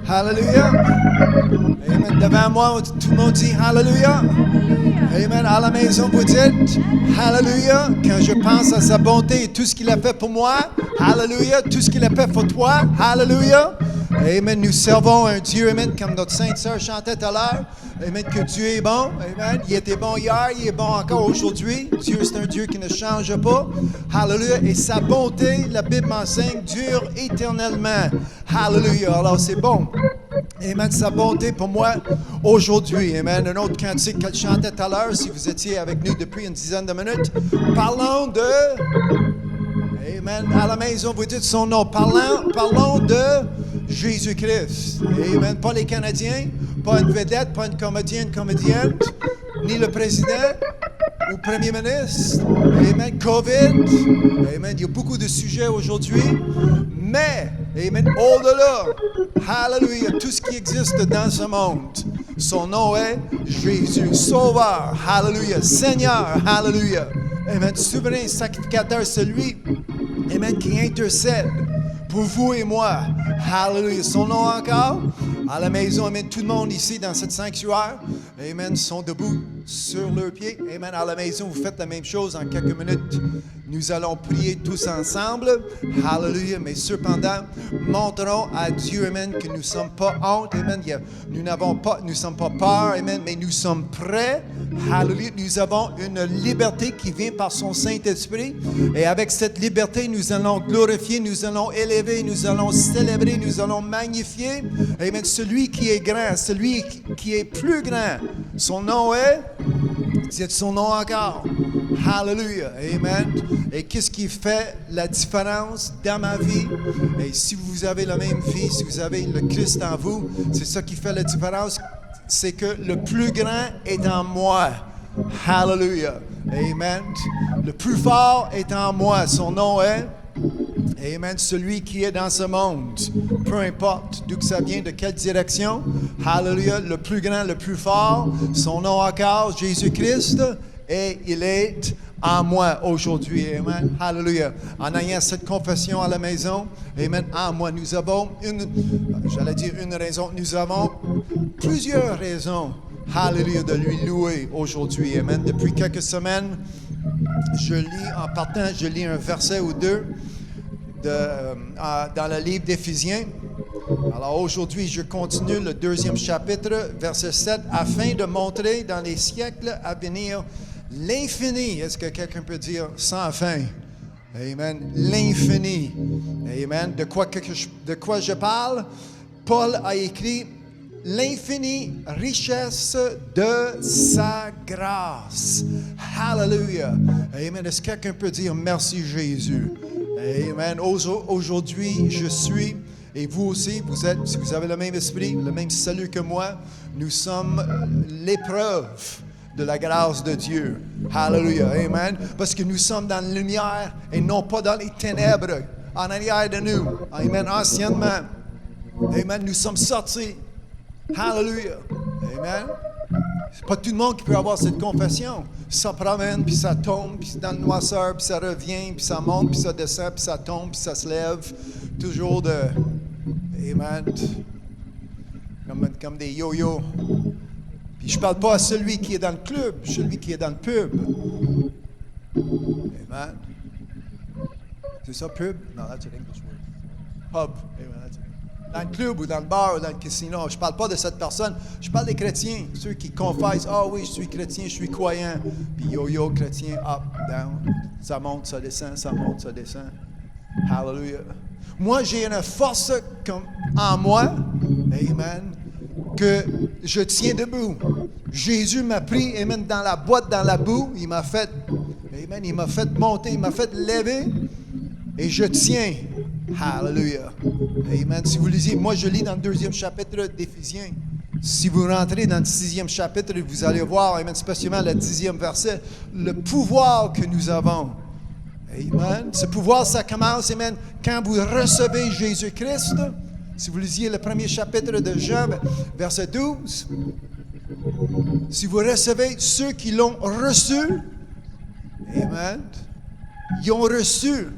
Hallelujah. Amen. Devant moi, tout le monde dit Hallelujah. Amen. À la maison, vous dites Hallelujah. Quand je pense à sa bonté et tout ce qu'il a fait pour moi, Hallelujah. Tout ce qu'il a fait pour toi, Hallelujah. Amen. Nous servons un Dieu, Amen, comme notre sainte sœur chantait tout à l'heure. Amen. Que Dieu est bon. Amen. Il était bon hier, il est bon encore aujourd'hui. Dieu, c'est un Dieu qui ne change pas. Hallelujah. Et sa bonté, la Bible m'enseigne, dure éternellement. Hallelujah. Alors, c'est bon. Amen. Sa bonté pour moi aujourd'hui. Amen. Un autre cantique qu'elle chantait tout à l'heure, si vous étiez avec nous depuis une dizaine de minutes. Parlons de... Amen. À la maison, vous dites son nom. Parlons de Jésus-Christ. Amen. Pas les Canadiens, pas une vedette, pas une comédienne, ni le président ou premier ministre. Amen. COVID. Amen. Il y a beaucoup de sujets aujourd'hui. Mais, amen, au-delà, hallelujah, tout ce qui existe dans ce monde, son nom est Jésus, Sauveur, hallelujah, Seigneur, hallelujah. Amen. Souverain, sacrificateur, celui, amen, qui intercède pour vous et moi. Hallelujah. Son nom encore. À la maison, amen. Tout le monde ici dans cette sanctuaire, amen, sont debout sur leurs pieds. Amen. À la maison, vous faites la même chose en quelques minutes. Nous allons prier tous ensemble. Hallelujah. Mais cependant, montrons à Dieu, amen, que nous ne sommes pas honte. Amen. Nous ne sommes pas peur. Amen. Mais nous sommes prêts. Hallelujah. Nous avons une liberté qui vient par son Saint-Esprit. Et avec cette liberté, nous allons glorifier, nous allons élever, nous allons célébrer, nous allons magnifier. Amen. Celui qui est grand, celui qui est plus grand. Son nom est... Dites son nom encore. Hallelujah. Amen. Et qu'est-ce qui fait la différence dans ma vie? Et si vous avez la même vie, si vous avez le Christ en vous, c'est ça qui fait la différence. C'est que le plus grand est en moi. Hallelujah. Amen. Le plus fort est en moi. Son nom est... Amen. Celui qui est dans ce monde, peu importe d'où que ça vient, de quelle direction. Hallelujah. Le plus grand, le plus fort. Son nom encore, Jésus-Christ. Et il est en moi aujourd'hui. Amen. Hallelujah. En ayant cette confession à la maison, amen, en moi, nous avons une raison. Nous avons plusieurs raisons, hallelujah, de lui louer aujourd'hui. Amen. Depuis quelques semaines, je lis un verset ou deux dans le livre d'Éphésiens. Alors aujourd'hui, je continue le 2e chapitre, verset 7, afin de montrer dans les siècles à venir l'infini. Est-ce que quelqu'un peut dire sans fin? Amen. L'infini. Amen. De quoi je parle? Paul a écrit l'infinie richesse de sa grâce. Hallelujah. Amen. Est-ce que quelqu'un peut dire merci Jésus? Amen. Aujourd'hui, je suis, et vous aussi, vous êtes, si vous avez le même esprit, le même salut que moi, nous sommes l'épreuve de la grâce de Dieu. Hallelujah. Amen. Parce que nous sommes dans la lumière et non pas dans les ténèbres en arrière de nous. Amen. Anciennement. Amen. Nous sommes sortis. Hallelujah. Amen. C'est pas tout le monde qui peut avoir cette confession. Ça promène, puis ça tombe, puis c'est dans le noirceur, puis ça revient, puis ça monte, puis ça descend, puis ça tombe, puis ça se lève. Toujours de... Amen. Comme des yo-yo. Puis je parle pas à celui qui est dans le club, celui qui est dans le pub. Amen. C'est ça, pub? Non, that's an English word. Pub. Amen. Dans le club ou dans le bar ou dans le casino. Je ne parle pas de cette personne. Je parle des chrétiens. Ceux qui confessent, ah oui, je suis chrétien, je suis croyant. Puis yo-yo, chrétien, up, down. Ça monte, ça descend, ça monte, ça descend. Hallelujah. Moi, j'ai une force en moi. Amen. Que je tiens debout. Jésus m'a pris, amen, dans la boîte, dans la boue. Il m'a fait, amen, il m'a fait monter, il m'a fait lever. Et je tiens. Hallelujah. Amen. Si vous lisez, moi je lis dans le 2e chapitre d'Éphésiens. Si vous rentrez dans le 6e chapitre, vous allez voir, amen, spécialement le 10e verset, le pouvoir que nous avons. Amen. Ce pouvoir, ça commence, amen, quand vous recevez Jésus-Christ. Si vous lisiez le 1er chapitre de Jean, verset 12, si vous recevez ceux qui l'ont reçu, amen, ils ont reçu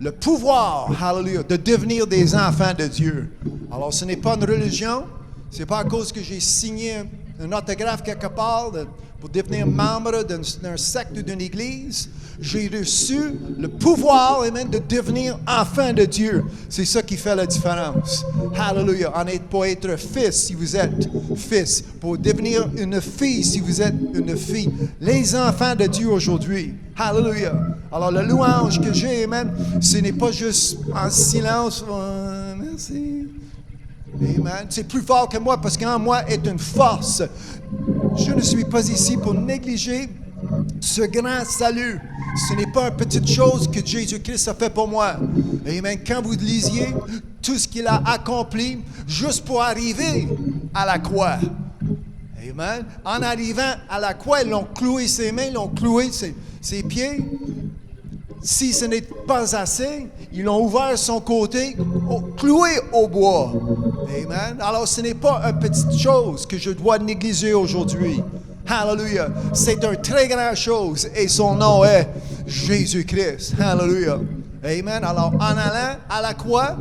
le pouvoir, hallelujah, de devenir des enfants de Dieu. Alors, ce n'est pas une religion, c'est pas à cause que j'ai signé un autographe quelque part pour devenir membre d'un secte ou d'une église. J'ai reçu le pouvoir, amen, de devenir enfant de Dieu. C'est ça qui fait la différence. Hallelujah. Pour être fils, si vous êtes fils. Pour devenir une fille, si vous êtes une fille. Les enfants de Dieu aujourd'hui. Hallelujah. Alors, le louange que j'ai, amen, ce n'est pas juste en silence. Merci. Amen. C'est plus fort que moi parce qu'en moi est une force. Je ne suis pas ici pour négliger ce grand salut. Ce n'est pas une petite chose que Jésus-Christ a fait pour moi. Amen. Quand vous lisiez tout ce qu'il a accompli juste pour arriver à la croix. Amen. En arrivant à la croix, ils l'ont cloué ses mains, ils l'ont cloué ses pieds. Si ce n'est pas assez, ils l'ont ouvert son côté, cloué au bois. Amen. Alors, ce n'est pas une petite chose que je dois négliger aujourd'hui. Hallelujah. C'est une très grande chose et son nom est Jésus-Christ. Hallelujah. Amen. Alors, en allant à la croix,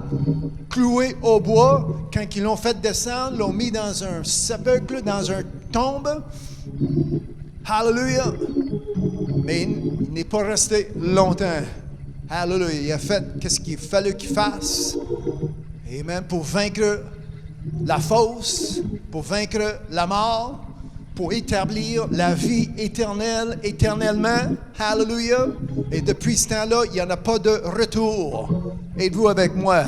cloué au bois, quand ils l'ont fait descendre, l'ont mis dans un sépulcre, dans une tombe. Hallelujah. Mais il n'est pas resté longtemps. Hallelujah. Il a fait ce qu'il fallait qu'il fasse. Amen. Pour vaincre la fausse, pour vaincre la mort, pour établir la vie éternelle, éternellement. Hallelujah. Et depuis ce temps-là, il n'y en a pas de retour. Êtes-vous avec moi?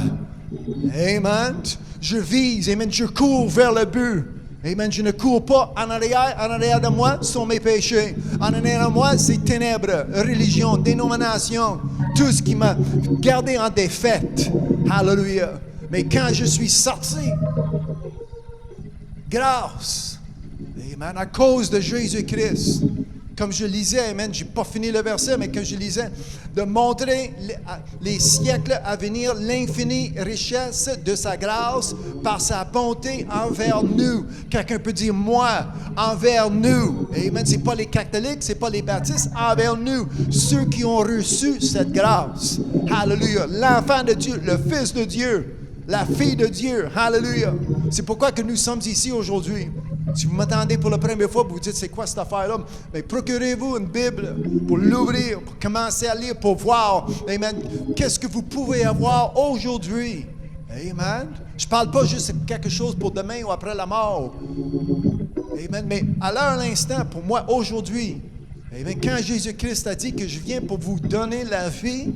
Amen. Je vise, amen, je cours vers le but. Amen. Je ne cours pas en arrière de moi sont mes péchés. En arrière de moi, c'est ténèbres, religion, dénomination, tout ce qui m'a gardé en défaite. Hallelujah. Mais quand je suis sorti, grâce, amen, à cause de Jésus-Christ, comme je lisais, amen, je n'ai pas fini le verset, mais que je lisais, de montrer les siècles à venir l'infinie richesse de sa grâce par sa bonté envers nous. Quelqu'un peut dire moi, envers nous. Amen. Ce n'est pas les catholiques, ce n'est pas les baptistes, envers nous, ceux qui ont reçu cette grâce. Hallelujah. L'enfant de Dieu, le Fils de Dieu, la fille de Dieu. Hallelujah. C'est pourquoi que nous sommes ici aujourd'hui. Si vous m'attendez pour la première fois, vous vous dites, c'est quoi cette affaire-là? Mais procurez-vous une Bible pour l'ouvrir, pour commencer à lire, pour voir, amen, qu'est-ce que vous pouvez avoir aujourd'hui. Amen. Je ne parle pas juste de quelque chose pour demain ou après la mort. Amen. Mais à l'heure, l'instant, pour moi, aujourd'hui, amen, quand Jésus-Christ a dit que je viens pour vous donner la vie,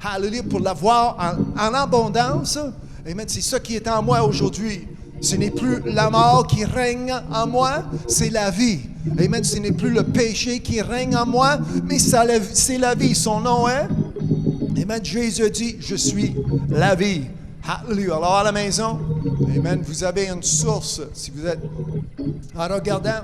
hallelujah, pour l'avoir en abondance, amen, c'est ça qui est en moi aujourd'hui. Ce n'est plus la mort qui règne en moi, c'est la vie. Amen. Ce n'est plus le péché qui règne en moi, mais c'est la vie. Son nom est, amen, Jésus dit, je suis la vie. Hallelujah. Alors à la maison, amen, vous avez une source. Si vous êtes en regardant,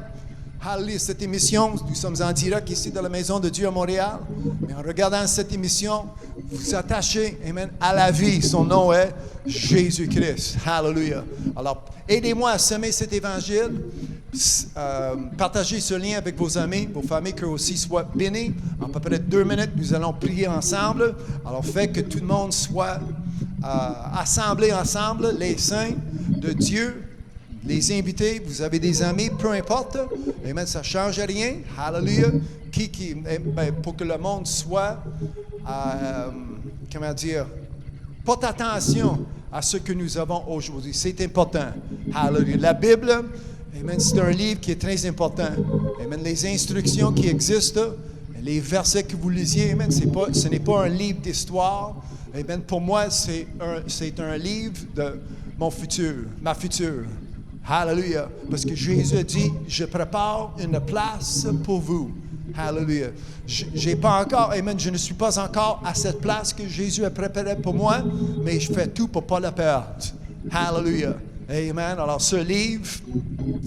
hallelujah, cette émission, nous sommes en direct ici dans la Maison de Dieu à Montréal, mais en regardant cette émission, vous attachez, amen, à la vie. Son nom est Jésus-Christ. Hallelujah. Alors, aidez-moi à semer cet évangile. Partagez ce lien avec vos amis, vos familles, qu'eux aussi soient bénis. En à peu près 2 minutes, nous allons prier ensemble. Alors, faites que tout le monde soit assemblé ensemble, les saints de Dieu. Les invités, vous avez des amis, peu importe. Amen, ça ne change rien. Hallelujah. Pour que le monde soit, comment dire, porte attention à ce que nous avons aujourd'hui. C'est important. Hallelujah. La Bible, amen, c'est un livre qui est très important. Amen. Les instructions qui existent, les versets que vous lisiez, amen, ce n'est pas un livre d'histoire. Amen. Pour moi, c'est un livre de mon futur, ma future. Hallelujah. Parce que Jésus a dit, je prépare une place pour vous. Hallelujah. J'ai pas encore, amen, je ne suis pas encore à cette place que Jésus a préparée pour moi, mais je fais tout pour ne pas la perdre. Hallelujah. Amen. Alors ce livre,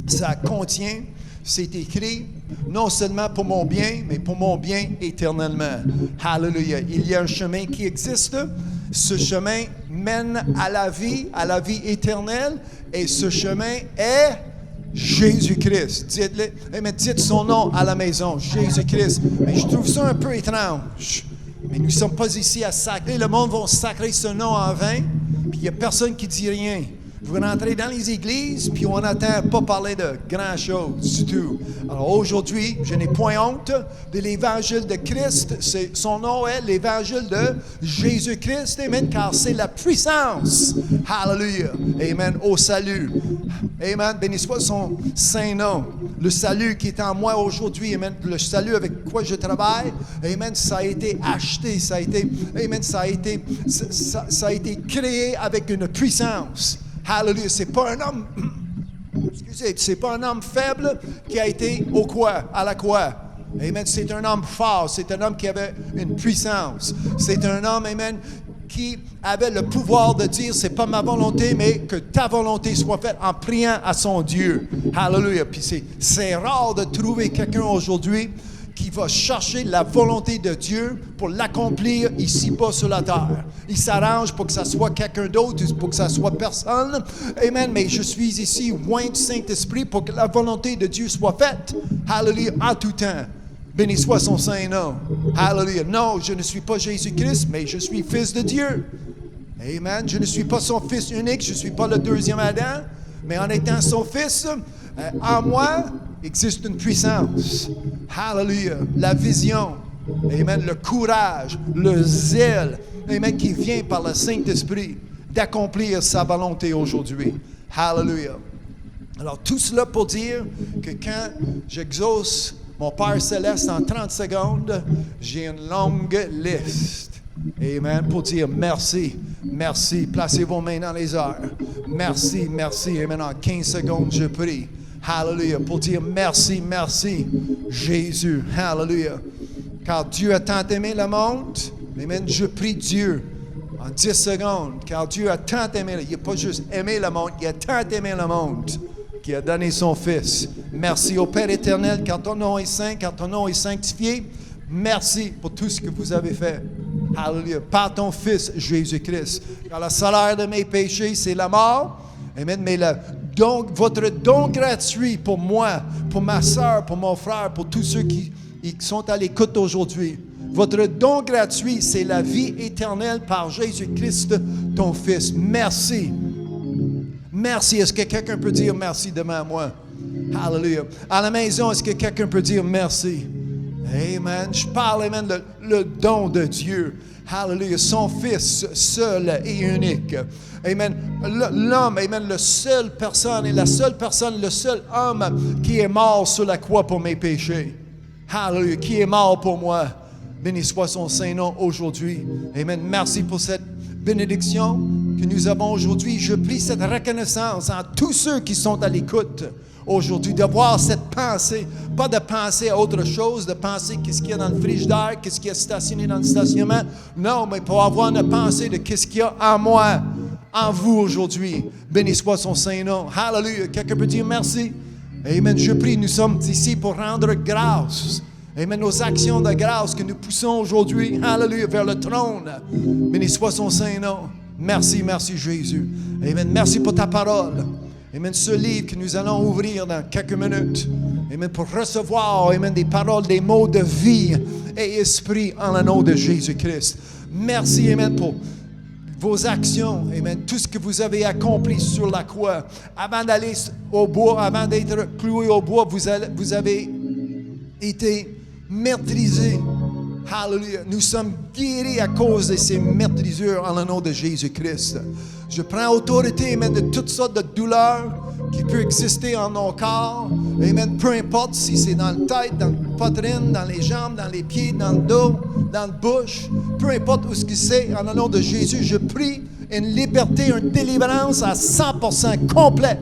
ça contient, c'est écrit, non seulement pour mon bien, mais pour mon bien éternellement. Hallelujah. Il y a un chemin qui existe. Ce chemin mène à la vie éternelle, et ce chemin est Jésus-Christ. Dites son nom à la maison, Jésus-Christ. Mais je trouve ça un peu étrange. Mais nous ne sommes pas ici à sacrer. Le monde va sacrer ce nom en vain, puis il n'y a personne qui dit rien. Vous rentrez dans les églises, puis on n'entend pas parler de grand-chose du tout. Alors aujourd'hui, je n'ai point honte de l'évangile de Christ. Son nom est l'évangile de Jésus-Christ. Amen, car c'est la puissance. Hallelujah. Amen, au salut. Amen, béni soit son saint nom. Le salut qui est en moi aujourd'hui, amen, le salut avec quoi je travaille, amen, ça a été acheté, ça a été créé avec une puissance. Hallelujah. C'est pas un homme, c'est pas un homme faible qui a été à la croix. Amen. C'est un homme fort. C'est un homme qui avait une puissance. C'est un homme, amen, qui avait le pouvoir de dire, c'est pas ma volonté, mais que ta volonté soit faite en priant à son Dieu. Hallelujah. Puis c'est rare de trouver quelqu'un aujourd'hui qui va chercher la volonté de Dieu pour l'accomplir ici-bas sur la terre. Il s'arrange pour que ça soit quelqu'un d'autre, pour que ça soit personne. Amen. Mais je suis ici, loin du Saint-Esprit, pour que la volonté de Dieu soit faite. Hallelujah. En tout temps. Béni soit son saint nom. Hallelujah. Non, je ne suis pas Jésus-Christ, mais je suis fils de Dieu. Amen. Je ne suis pas son fils unique, je ne suis pas le deuxième Adam, mais en étant son fils, en moi, existe une puissance. Hallelujah. La vision. Amen. Le courage, le zèle. Amen. Qui vient par le Saint-Esprit d'accomplir sa volonté aujourd'hui. Hallelujah. Alors, tout cela pour dire que quand j'exauce mon Père Céleste en 30 secondes, j'ai une longue liste. Amen. Pour dire merci, merci. Placez vos mains dans les airs. Merci, merci. Amen. En 15 secondes, je prie. Hallelujah. Pour dire merci, merci, Jésus. Hallelujah. Car Dieu a tant aimé le monde. Amen. Je prie Dieu en 10 secondes. Car Dieu a tant aimé. Il n'a pas juste aimé le monde, il a tant aimé le monde qui a donné son Fils. Merci au Père éternel, car ton nom est saint, car ton nom est sanctifié. Merci pour tout ce que vous avez fait. Hallelujah. Par ton Fils, Jésus-Christ. Car le salaire de mes péchés, c'est la mort. Amen. Mais votre don gratuit pour moi, pour ma soeur, pour mon frère, pour tous ceux qui sont à l'écoute aujourd'hui. Votre don gratuit, c'est la vie éternelle par Jésus-Christ, ton Fils. Merci. Merci. Est-ce que quelqu'un peut dire merci devant moi? Hallelujah. À la maison, est-ce que quelqu'un peut dire merci? Amen. Je parle, amen, le don de Dieu. Hallelujah. Son Fils seul et unique. Amen. L'homme, amen, la seule personne, le seul homme qui est mort sur la croix pour mes péchés. Hallelujah. Qui est mort pour moi. Béni soit son saint nom aujourd'hui. Amen. Merci pour cette bénédiction que nous avons aujourd'hui. Je prie cette reconnaissance en tous ceux qui sont à l'écoute aujourd'hui, de voir cette pensée, pas de penser à autre chose, de penser qu'est-ce qu'il y a dans le frigidaire, qu'est-ce qu'il y a stationné dans le stationnement. Non, mais pour avoir une pensée de qu'est-ce qu'il y a en moi, en vous aujourd'hui. Béni soit son saint nom. Hallelujah. Quelqu'un peut dire merci? Amen. Je prie, nous sommes ici pour rendre grâce. Amen. Nos actions de grâce que nous poussons aujourd'hui, hallelujah, vers le trône. Béni soit son saint nom. Merci, merci Jésus. Amen. Merci pour ta parole. Amen. Ce livre que nous allons ouvrir dans quelques minutes. Amen. Pour recevoir, amen, des paroles, des mots de vie et esprit en le nom de Jésus-Christ. Merci, amen, pour vos actions, amen, tout ce que vous avez accompli sur la croix. Avant d'aller au bois, avant d'être cloué au bois, vous avez été maîtrisés. Hallelujah. Nous sommes guéris à cause de ces meurtrissures en le nom de Jésus-Christ. Je prends autorité, amen, de toutes sortes de douleurs qui peuvent exister en nos corps. Amen. Peu importe si c'est dans la tête, dans la poitrine, dans les jambes, dans les pieds, dans le dos, dans la bouche. Peu importe où ce que c'est, en le nom de Jésus, je prie une liberté, une délivrance à 100% complète.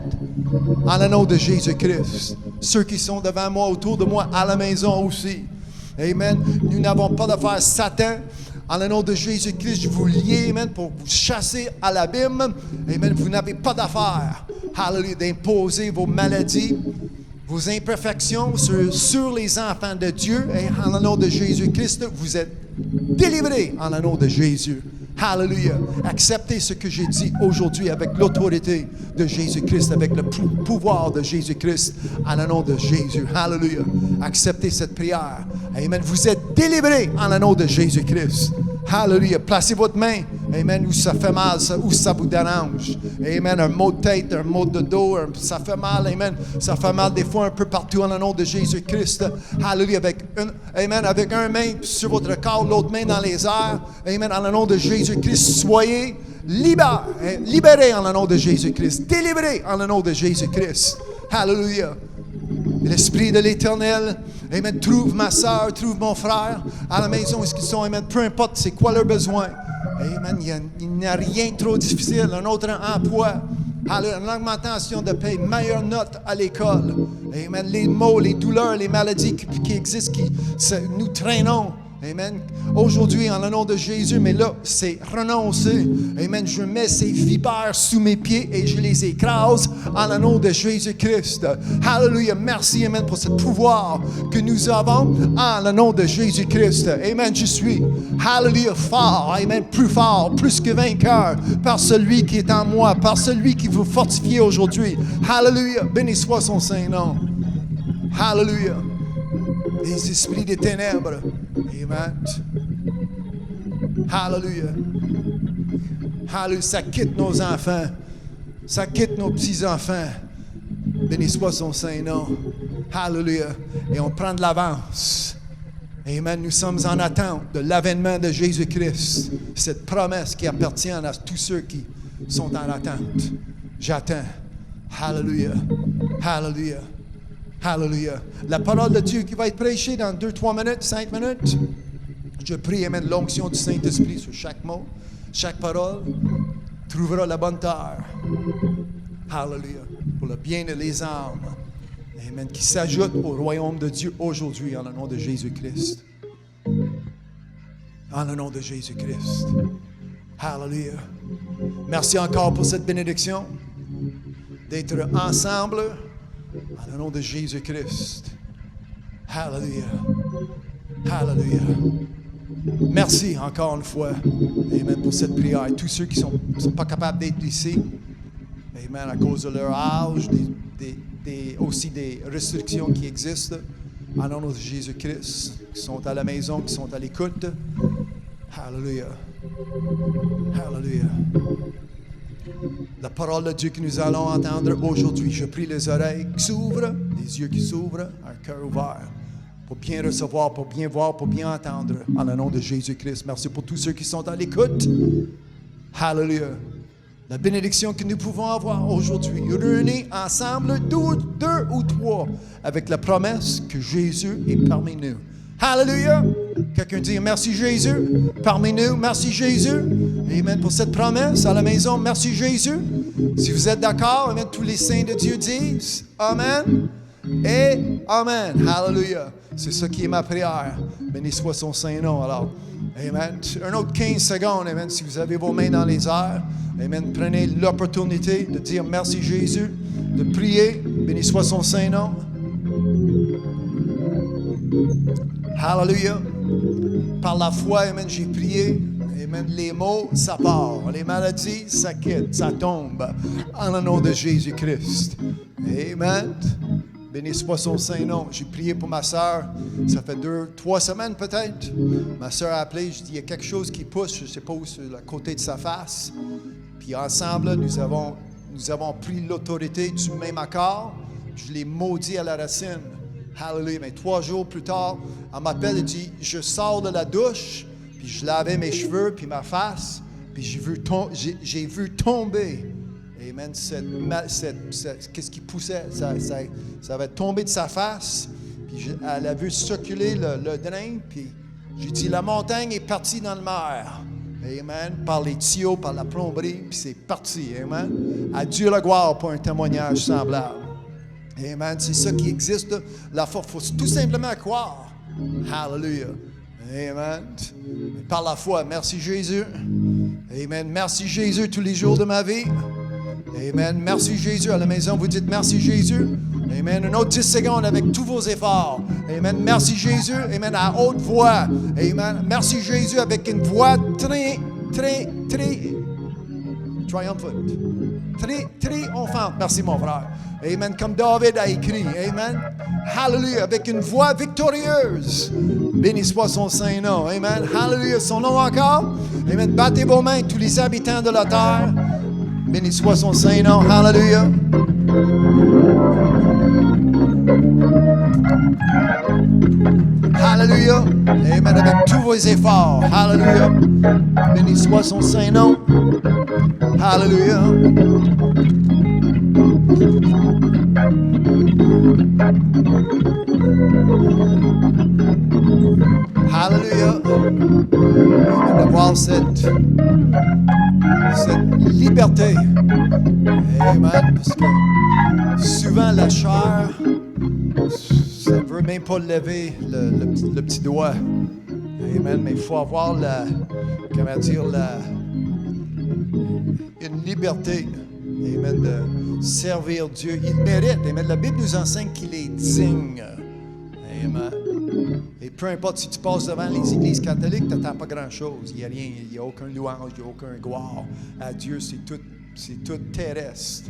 En le nom de Jésus-Christ. Ceux qui sont devant moi, autour de moi, à la maison aussi. Amen. Nous n'avons pas d'affaire Satan. En le nom de Jésus-Christ, je vous lie, amen, pour vous chasser à l'abîme. Amen. Vous n'avez pas d'affaire, hallelujah, d'imposer vos maladies, vos imperfections sur les enfants de Dieu. Et en le nom de Jésus-Christ, vous êtes délivrés en le nom de Jésus. Hallelujah. Acceptez ce que j'ai dit aujourd'hui avec l'autorité de Jésus-Christ, avec le pouvoir de Jésus-Christ, en le nom de Jésus. Hallelujah. Acceptez cette prière. Amen. Vous êtes délivrés en le nom de Jésus-Christ. Hallelujah. Placez votre main, amen, où ça fait mal, où ça vous dérange. Amen. Un mot de tête, un mot de dos, ça fait mal, amen. Ça fait mal des fois un peu partout en le nom de Jésus-Christ. Hallelujah. Amen. Avec un main sur votre corps, l'autre main dans les airs. Amen. En le nom de Jésus-Christ, soyez libérés en le nom de Jésus-Christ. Délivrés en le nom de Jésus-Christ. Hallelujah. L'Esprit de l'Éternel, amen, trouve ma soeur, trouve mon frère à la maison où ils sont, amen, peu importe c'est quoi leur besoin. Amen, il n'y a rien de trop difficile, un autre emploi, une augmentation de paie, meilleure note à l'école. Amen, les maux, les douleurs, les maladies qui existent, nous traînons. Amen. Aujourd'hui, en le nom de Jésus, mais là, c'est renoncé. Amen. Je mets ces vipères sous mes pieds et je les écrase en le nom de Jésus-Christ. Hallelujah. Merci, amen, pour ce pouvoir que nous avons en le nom de Jésus-Christ. Amen. Je suis, hallelujah, fort. Amen. Plus fort, plus que vainqueur par celui qui est en moi, par celui qui vous fortifie aujourd'hui. Hallelujah. Béni soit son Saint-Nom. Hallelujah. Les esprits des ténèbres. Amen. Hallelujah. Hallelujah. Ça quitte nos enfants. Ça quitte nos petits-enfants. Béni soit son Saint-Nom. Hallelujah. Et on prend de l'avance. Amen. Nous sommes en attente de l'avènement de Jésus-Christ. Cette promesse qui appartient à tous ceux qui sont en attente. J'attends. Hallelujah. Hallelujah. Hallelujah. La parole de Dieu qui va être prêchée dans 2-3 minutes, 5 minutes. Je prie, amen, l'onction du Saint-Esprit sur chaque mot, chaque parole. Trouvera la bonne terre. Hallelujah. Pour le bien de les âmes. Amen. Qui s'ajoute au royaume de Dieu aujourd'hui en le nom de Jésus-Christ. En le nom de Jésus-Christ. Hallelujah. Merci encore pour cette bénédiction. D'être ensemble. En le nom de Jésus-Christ. Hallelujah. Hallelujah. Merci encore une fois. Amen. Pour cette prière. Tous ceux qui ne sont pas capables d'être ici. Amen. À cause de leur âge, aussi des restrictions qui existent. En le nom de Jésus-Christ. Qui sont à la maison, qui sont à l'écoute. Hallelujah. Hallelujah. La parole de Dieu que nous allons entendre aujourd'hui. Je prie les oreilles qui s'ouvrent, les yeux qui s'ouvrent, un cœur ouvert pour bien recevoir, pour bien voir, pour bien entendre. En le nom de Jésus-Christ. Merci pour tous ceux qui sont à l'écoute. Hallelujah. La bénédiction que nous pouvons avoir aujourd'hui, réunis ensemble, deux ou trois, avec la promesse que Jésus est parmi nous. Hallelujah. Quelqu'un dit merci Jésus. Parmi nous, merci Jésus. Amen pour cette promesse à la maison. Merci Jésus. Si vous êtes d'accord, amen, tous les saints de Dieu disent Amen et Amen. Hallelujah. C'est ça qui est ma prière. Béni soit son Saint-Nom. Alors, Amen. Un autre 15 secondes, Amen. Si vous avez vos mains dans les airs, Amen. Prenez l'opportunité de dire merci Jésus, de prier. Béni soit son Saint-Nom. Hallelujah. Par la foi, amen, j'ai prié. Amen. Les mots, ça part. Les maladies, ça quitte, ça tombe. En le nom de Jésus-Christ. Amen. Béni soit son Saint-Nom. J'ai prié pour ma soeur. Ça fait 2-3 semaines peut-être. Ma soeur a appelé. Je dis, il y a quelque chose qui pousse, je ne sais pas où, sur le côté de sa face. Puis ensemble, nous avons pris l'autorité du même accord. Je l'ai maudit à la racine. Hallelujah. Mais 3 jours plus tard, elle m'appelle et dit, je sors de la douche, puis je lavais mes cheveux, puis ma face, puis j'ai vu tomber. Amen. Qu'est-ce qui poussait? Ça avait tombé de sa face, puis elle a vu circuler le drain, puis j'ai dit, la montagne est partie dans le mer. Amen. Par les tuyaux, par la plomberie, puis c'est parti. Amen. À Dieu la gloire pour un témoignage semblable. Amen. C'est ça qui existe. La foi, il faut tout simplement croire. Hallelujah. Amen. Par la foi, merci Jésus. Amen. Merci Jésus tous les jours de ma vie. Amen. Merci Jésus. À la maison, vous dites merci Jésus. Amen. Une autre 10 secondes avec tous vos efforts. Amen. Merci Jésus. Amen. À haute voix. Amen. Merci Jésus avec une voix très, très, très triomphante. triomphante. Merci, mon frère. Amen. Comme David a écrit. Amen. Hallelujah. Avec une voix victorieuse. Béni soit son saint nom. Amen. Hallelujah. Son nom encore. Amen. Battez vos mains, tous les habitants de la terre. Béni soit son saint nom. Hallelujah. Hallelujah. Amen. Avec tous vos efforts. Hallelujah. Béni soit son saint nom. Hallelujah. Hallelujah. Amen. De voir cette liberté. Amen. Parce que souvent la chair, ça ne veut même pas lever le petit doigt. Amen. Mais il faut avoir une liberté. Amen. De servir Dieu. Il mérite. Amen. La Bible nous enseigne qu'il est digne. Amen. Et peu importe si tu passes devant les églises catholiques, tu n'attends pas grand-chose. Il n'y a rien, il n'y a aucun louange, il n'y a aucun gloire. À Dieu, c'est tout terrestre.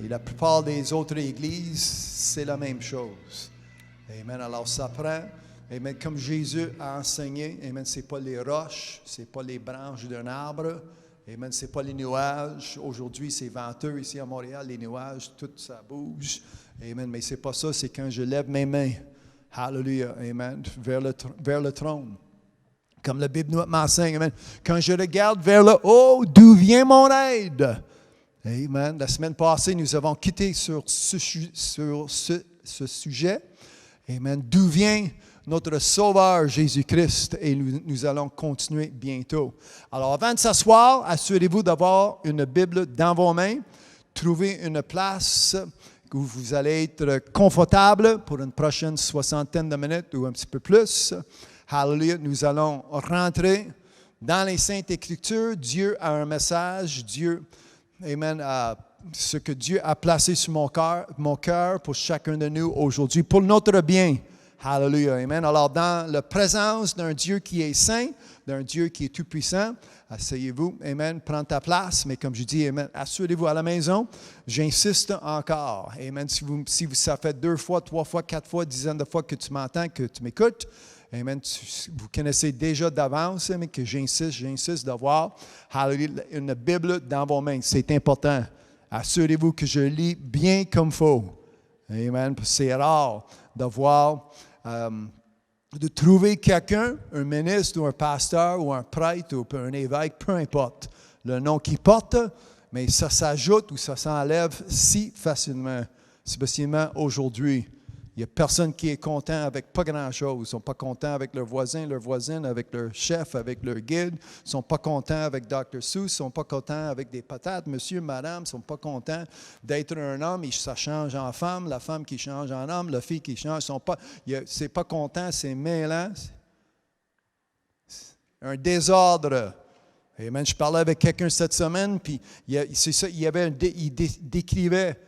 Et la plupart des autres églises, c'est la même chose. Amen. Alors ça prend, amen, comme Jésus a enseigné, amen, ce n'est pas les roches, ce n'est pas les branches d'un arbre, amen, ce n'est pas les nuages. Aujourd'hui, c'est venteux ici à Montréal, les nuages, tout ça bouge. Amen. Mais ce n'est pas ça, c'est quand je lève mes mains. Hallelujah, amen, vers le trône. Comme la Bible m'enseigne, amen. Quand je regarde vers le haut, d'où vient mon aide? Amen. La semaine passée, nous avons quitté sur ce sujet. Amen. D'où vient notre Sauveur Jésus-Christ? Et nous allons continuer bientôt. Alors, avant de s'asseoir, assurez-vous d'avoir une Bible dans vos mains. Trouvez une place où vous allez être confortable pour une prochaine soixantaine de minutes ou un petit peu plus. Hallelujah. Nous allons rentrer dans les Saintes Écritures. Dieu a un message. Dieu, amen, ce que Dieu a placé sur mon cœur pour chacun de nous aujourd'hui, pour notre bien. Hallelujah. Amen. Alors, dans la présence d'un Dieu qui est saint, d'un Dieu qui est tout-puissant, asseyez-vous, amen, prends ta place, mais comme je dis, amen, assurez-vous à la maison, j'insiste encore, amen, si ça fait 2 fois, 3 fois, 4 fois, dizaines de fois que tu m'entends, que tu m'écoutes, amen, vous connaissez déjà d'avance, mais que j'insiste d'avoir, hallelujah, une Bible dans vos mains, c'est important, assurez-vous que je lis bien comme il faut, amen, parce que c'est rare d'avoir de trouver quelqu'un, un ministre ou un pasteur ou un prêtre ou un évêque, peu importe le nom qu'il porte, mais ça s'ajoute ou ça s'enlève si facilement, spécialement aujourd'hui. Il n'y a personne qui est content avec pas grand-chose. Ils ne sont pas contents avec leur voisin, leur voisine, avec leur chef, avec leur guide. Ils ne sont pas contents avec Dr. Seuss. Ils ne sont pas contents avec des patates, monsieur, madame. Ils ne sont pas contents d'être un homme et ça change en femme. La femme qui change en homme, la fille qui change. C'est pas content, c'est mêlant. Un désordre. Amen. Je parlais avec quelqu'un cette semaine, puis il décrivait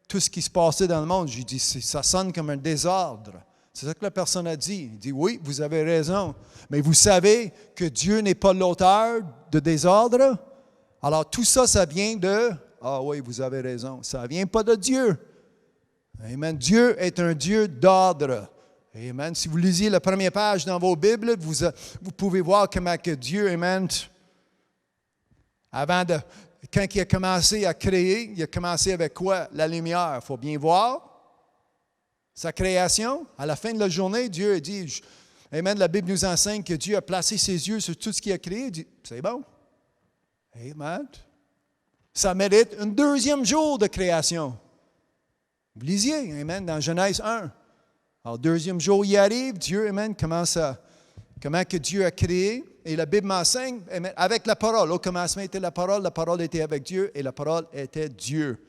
tout ce qui se passait dans le monde. J'ai dit, ça sonne comme un désordre. C'est ça que la personne a dit. Il dit, oui, vous avez raison. Mais vous savez que Dieu n'est pas l'auteur de désordre. Alors tout ça, ça vient de... Ah oui, vous avez raison. Ça ne vient pas de Dieu. Amen. Dieu est un Dieu d'ordre. Amen. Si vous lisez la première page dans vos Bibles, vous pouvez voir comment que Dieu, amen, quand il a commencé à créer, il a commencé avec quoi? La lumière. Il faut bien voir sa création. À la fin de la journée, Dieu a dit, amen, la Bible nous enseigne que Dieu a placé ses yeux sur tout ce qu'il a créé. Il dit, c'est bon. Amen. Ça mérite un 2e jour de création. Vous lisiez, amen, dans Genèse 1. Alors, 2e jour, il arrive, Dieu, amen, comment que Dieu a créé. Et la Bible m'enseigne, avec la parole. Au commencement était la parole était avec Dieu et la parole était Dieu.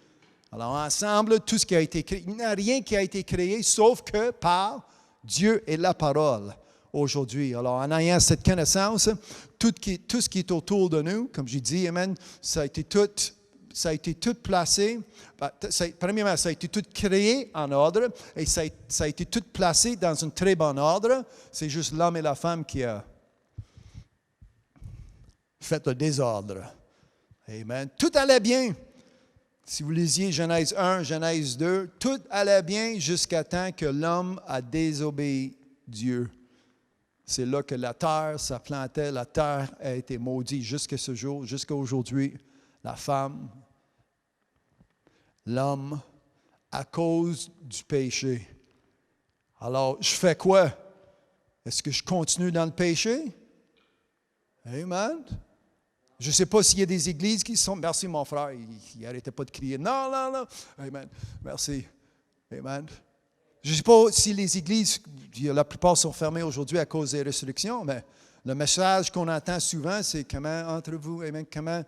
Alors ensemble, tout ce qui a été créé, il n'y a rien qui a été créé sauf que par Dieu et la parole aujourd'hui. Alors en ayant cette connaissance, tout ce qui est autour de nous, comme j'ai dit, amen, ça a été tout placé. Premièrement, ça a été tout créé en ordre et ça a été tout placé dans un très bon ordre. C'est juste l'homme et la femme qui a fait le désordre. Amen. Tout allait bien. Si vous lisiez Genèse 1, Genèse 2, tout allait bien jusqu'à temps que l'homme a désobéi Dieu. C'est là que la terre, ça plantait, la terre a été maudite jusqu'à ce jour, jusqu'à aujourd'hui. La femme, l'homme, à cause du péché. Alors, je fais quoi? Est-ce que je continue dans le péché? Amen. Je ne sais pas s'il y a des églises qui sont... Merci, mon frère, il n'arrêtait pas de crier. Non, non, non. Amen. Merci. Amen. Je ne sais pas si les églises, la plupart sont fermées aujourd'hui à cause des restrictions, mais le message qu'on entend souvent, c'est comment entre vous, amen, comment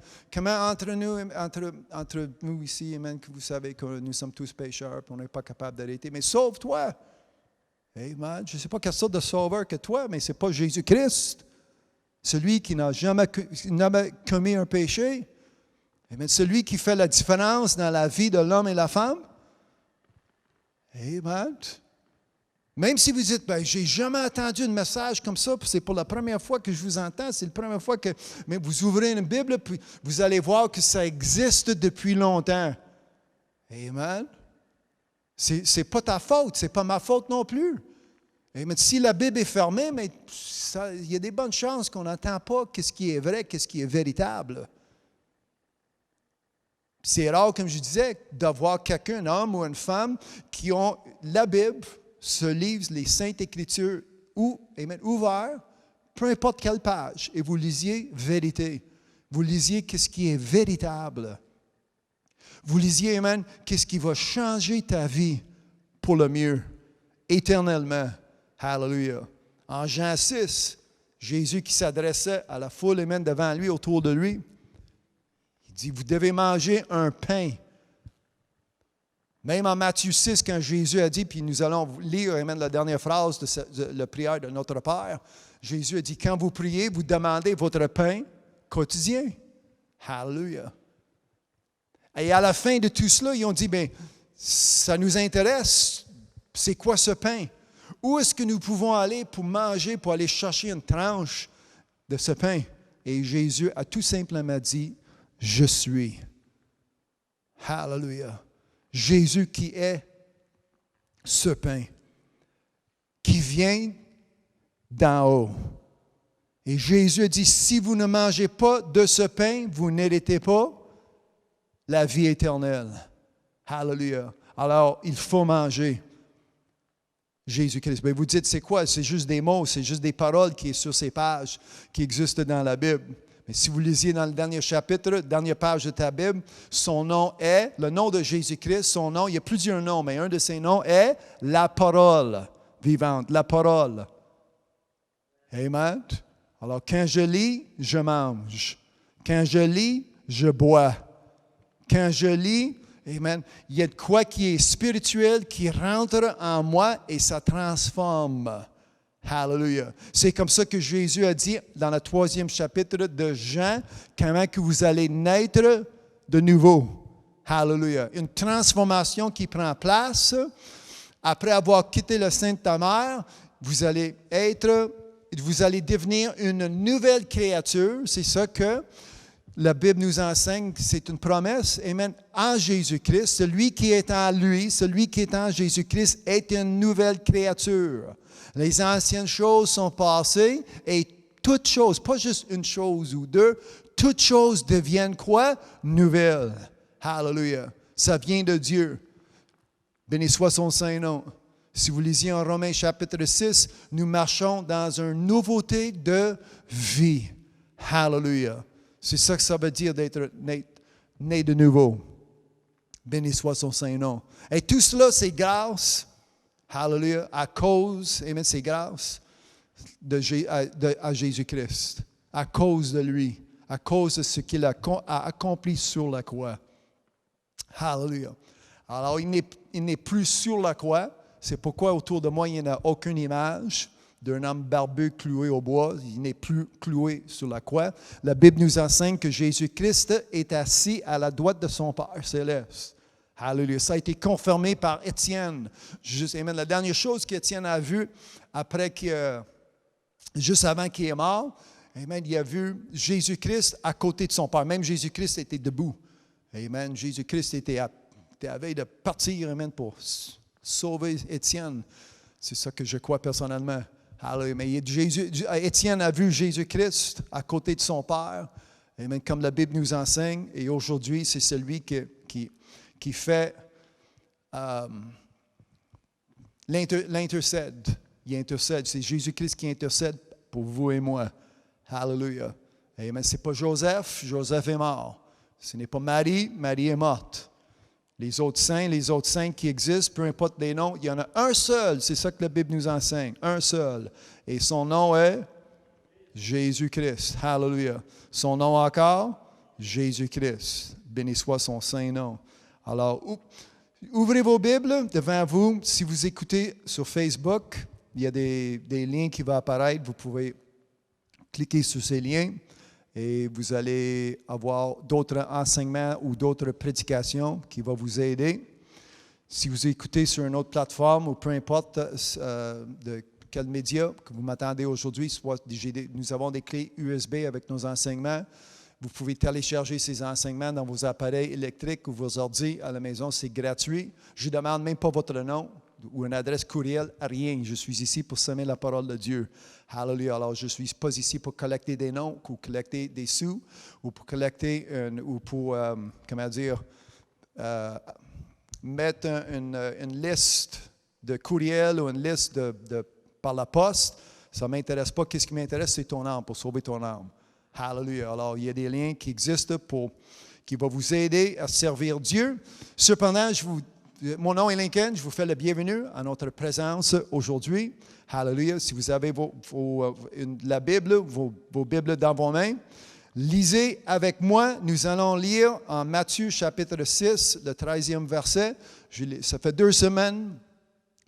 entre nous ici, amen, que vous savez que nous sommes tous pécheurs, et on n'est pas capable d'arrêter, mais sauve-toi. Amen. Je ne sais pas quelle sorte de sauveur que toi, mais ce n'est pas Jésus-Christ, celui qui n'a jamais commis un péché. Amen. Celui qui fait la différence dans la vie de l'homme et la femme. Amen. Même si vous dites, je n'ai jamais entendu un message comme ça, puis c'est pour la première fois que je vous entends, c'est la première fois que mais vous ouvrez une Bible, puis vous allez voir que ça existe depuis longtemps. Amen. Ce n'est pas ta faute, ce n'est pas ma faute non plus. Amen. Si la Bible est fermée, mais il y a des bonnes chances qu'on n'entend pas qu'est-ce qui est vrai, qu'est-ce qui est véritable. C'est rare, comme je disais, d'avoir quelqu'un, un homme ou une femme, qui ont la Bible, ce livre, les Saintes Écritures, ouvert, peu importe quelle page, et vous lisiez vérité. Vous lisiez qu'est-ce qui est véritable. Vous lisiez, amen, qu'est-ce qui va changer ta vie pour le mieux, éternellement. Hallelujah. En Jean 6, Jésus qui s'adressait à la foule, amen, devant lui, autour de lui, il dit, vous devez manger un pain. Même en Matthieu 6, quand Jésus a dit, puis nous allons lire, amen, la dernière phrase de la prière de notre Père, Jésus a dit, quand vous priez, vous demandez votre pain quotidien. Hallelujah. Et à la fin de tout cela, ils ont dit, bien, ça nous intéresse, c'est quoi ce pain? Où est-ce que nous pouvons aller pour manger, pour aller chercher une tranche de ce pain? Et Jésus a tout simplement dit, je suis. Hallelujah. Jésus qui est ce pain, qui vient d'en haut. Et Jésus a dit, si vous ne mangez pas de ce pain, vous n'héritez pas la vie éternelle. Hallelujah. Alors, il faut manger Jésus-Christ. Bien, vous dites, c'est quoi? C'est juste des mots, c'est juste des paroles qui sont sur ces pages, qui existent dans la Bible. Mais si vous lisiez dans le dernier chapitre, dernière page de ta Bible, son nom est, le nom de Jésus-Christ, son nom, il y a plusieurs noms, mais un de ses noms est la parole vivante, la parole. Amen. Alors, quand je lis, je mange. Quand je lis, je bois. Quand je lis, amen, il y a de quoi qui est spirituel qui rentre en moi et ça transforme. Hallelujah. C'est comme ça que Jésus a dit dans le 3e chapitre de Jean, comment que vous allez naître de nouveau. Hallelujah. Une transformation qui prend place. Après avoir quitté le sein de ta mère, vous allez devenir une nouvelle créature. C'est ça que la Bible nous enseigne, c'est une promesse. Amen. En Jésus-Christ, celui qui est en lui, celui qui est en Jésus-Christ est une nouvelle créature. Les anciennes choses sont passées et toutes choses, pas juste une chose ou deux, toutes choses deviennent quoi? Nouvelles. Hallelujah. Ça vient de Dieu. Béni soit son Saint-Nom. Si vous lisiez en Romains chapitre 6, nous marchons dans une nouveauté de vie. Hallelujah. C'est ça que ça veut dire d'être né de nouveau. Béni soit son Saint-Nom. Et tout cela, c'est grâce, hallelujah, à cause, amen, c'est grâce à Jésus-Christ. À cause de lui. À cause de ce qu'il a accompli sur la croix. Hallelujah. Alors, il n'est plus sur la croix. C'est pourquoi autour de moi, il n'y a aucune image d'un homme barbu cloué au bois. Il n'est plus cloué sur la croix. La Bible nous enseigne que Jésus-Christ est assis à la droite de son Père céleste. Alléluia. Ça a été confirmé par Étienne. Amen. La dernière chose qu'Étienne a vue juste avant qu'il est mort, amen, il a vu Jésus-Christ à côté de son Père. Même Jésus-Christ était debout. Amen. Jésus-Christ était à la veille de partir, amen, pour sauver Étienne. C'est ça que je crois personnellement. Hallelujah. Mais Étienne a vu Jésus-Christ à côté de son Père. Amen. Comme la Bible nous enseigne. Et aujourd'hui, c'est celui qui fait l'intercède. Il intercède. C'est Jésus-Christ qui intercède pour vous et moi. Hallelujah. Amen. Ce n'est pas Joseph. Joseph est mort. Ce n'est pas Marie. Marie est morte. Les autres saints qui existent, peu importe les noms, il y en a un seul. C'est ça que la Bible nous enseigne. Un seul. Et son nom est Jésus-Christ. Hallelujah. Son nom encore? Jésus-Christ. Béni soit son saint nom. Alors, ouvrez vos Bibles devant vous. Si vous écoutez sur Facebook, il y a des liens qui vont apparaître. Vous pouvez cliquer sur ces liens et vous allez avoir d'autres enseignements ou d'autres prédications qui vont vous aider. Si vous écoutez sur une autre plateforme ou peu importe de quel média que vous m'attendez aujourd'hui, soit nous avons des clés USB avec nos enseignements. Vous pouvez télécharger ces enseignements dans vos appareils électriques ou vos ordi à la maison. C'est gratuit. Je ne demande même pas votre nom ou une adresse courriel, rien. Je suis ici pour semer la parole de Dieu. Hallelujah. Alors, je ne suis pas ici pour collecter des noms ou collecter des sous ou pour collecter mettre une liste de courriels ou une liste par la poste. Ça ne m'intéresse pas. Qu'est-ce qui m'intéresse? C'est ton âme, pour sauver ton âme. Hallelujah. Alors, il y a des liens qui existent qui vont vous aider à servir Dieu. Cependant, mon nom est Lincoln. Je vous fais la bienvenue à notre présence aujourd'hui. Hallelujah. Si vous avez la Bible, vos Bibles dans vos mains, lisez avec moi. Nous allons lire en Matthieu chapitre 6, le 13e verset. Ça fait 2 semaines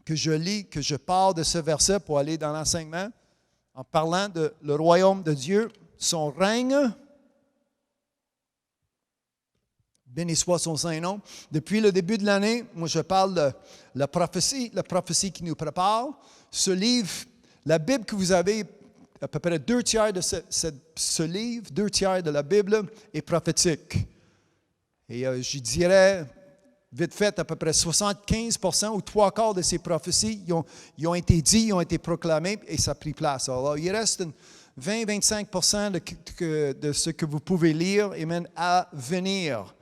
que je lis, que je pars de ce verset pour aller dans l'enseignement en parlant de le royaume de Dieu, son règne. Béni soit son Saint-Nom. Depuis le début de l'année, moi je parle de la prophétie qui nous prépare. Ce livre, la Bible que vous avez, à peu près 2/3 de ce livre, 2/3 de la Bible est prophétique. Et je dirais, vite fait, à peu près 75% ou 3/4 de ces prophéties, ils ont été dites, ils ont été proclamées et ça a pris place. Alors, il reste 20-25% de ce que vous pouvez lire et même à venir.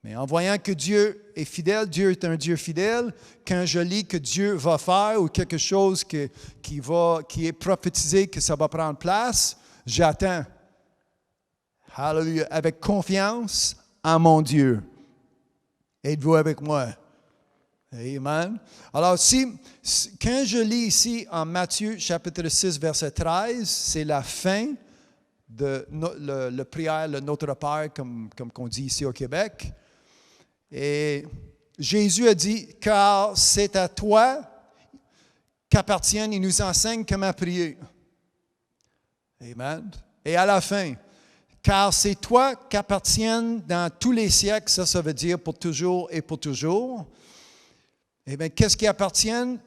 Mais en voyant que Dieu est fidèle, Dieu est un Dieu fidèle, quand je lis que Dieu va faire ou quelque chose qui est prophétisé, que ça va prendre place, j'attends. Hallelujah. Avec confiance en mon Dieu. Êtes-vous avec moi? Amen. Alors, quand je lis ici en Matthieu chapitre 6, verset 13, c'est la fin de la prière, le Notre Père, comme on dit ici au Québec. Et Jésus a dit, « Car c'est à toi qu'appartiennent, il nous enseigne comment prier. » Amen. Et à la fin, « Car c'est toi qu'appartiennent dans tous les siècles, » ça veut dire pour toujours et pour toujours. Eh bien, qu'est-ce qui appartient?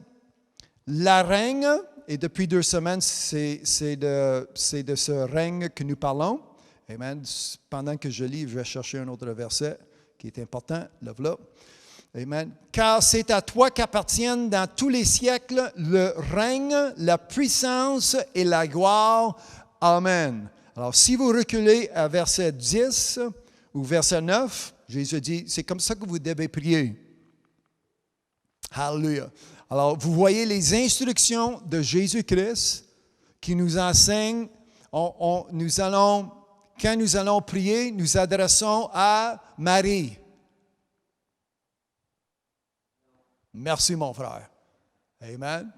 La règne, et depuis 2 semaines, c'est de ce règne que nous parlons. Amen. Pendant que je lis, je vais chercher un autre verset qui est important. Là. Amen. Car c'est à toi qu'appartiennent dans tous les siècles le règne, la puissance et la gloire. Amen. Alors, si vous reculez à verset 10 ou verset 9, Jésus dit, c'est comme ça que vous devez prier. Hallelujah. Alors, vous voyez les instructions de Jésus-Christ qui nous enseignent. Quand nous allons prier, nous adressons à Marie. Merci, mon frère. Amen.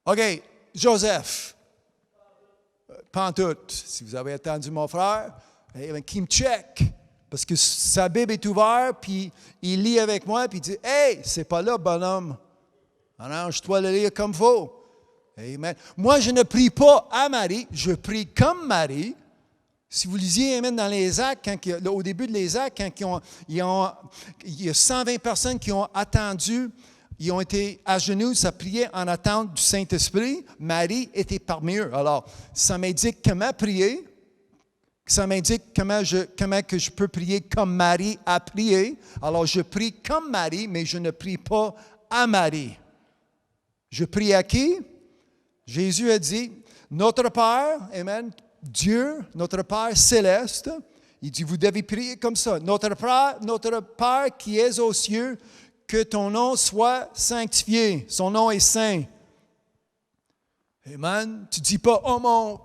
OK, Joseph. Pantoute, si vous avez attendu mon frère, qui me check. Parce que sa Bible est ouverte, puis il lit avec moi, puis il dit, « Hey, c'est pas là, bonhomme. Arrange-toi de le lire comme il faut. » Amen. Moi, je ne prie pas à Marie, je prie comme Marie. Si vous lisiez, amen, dans les actes, au début de les actes, quand il y a 120 personnes qui ont attendu, ils ont été à genoux, ça priait en attente du Saint-Esprit. Marie était parmi eux. Alors, ça m'indique comment prier. Ça m'indique comment que je peux prier comme Marie a prié. Alors, je prie comme Marie, mais je ne prie pas à Marie. Je prie à qui? Jésus a dit, notre Père, amen, Dieu, notre Père céleste, il dit, vous devez prier comme ça. Notre Père qui est aux cieux, que ton nom soit sanctifié. Son nom est saint. Amen. Tu ne dis pas, oh mon,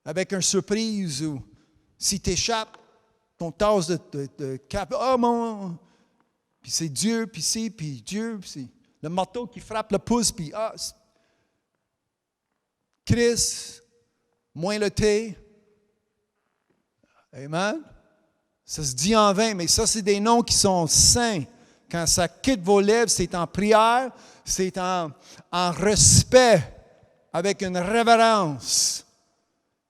avec une surprise, ou si tu échappes ton tasse de cap, oh mon, puis c'est Dieu, puis c'est, puis Dieu, puis c'est le marteau qui frappe le pouce, puis ah, Christ, moins le T. Amen. Ça se dit en vain, mais ça, c'est des noms qui sont saints. Quand ça quitte vos lèvres, c'est en prière, c'est en respect, avec une révérence.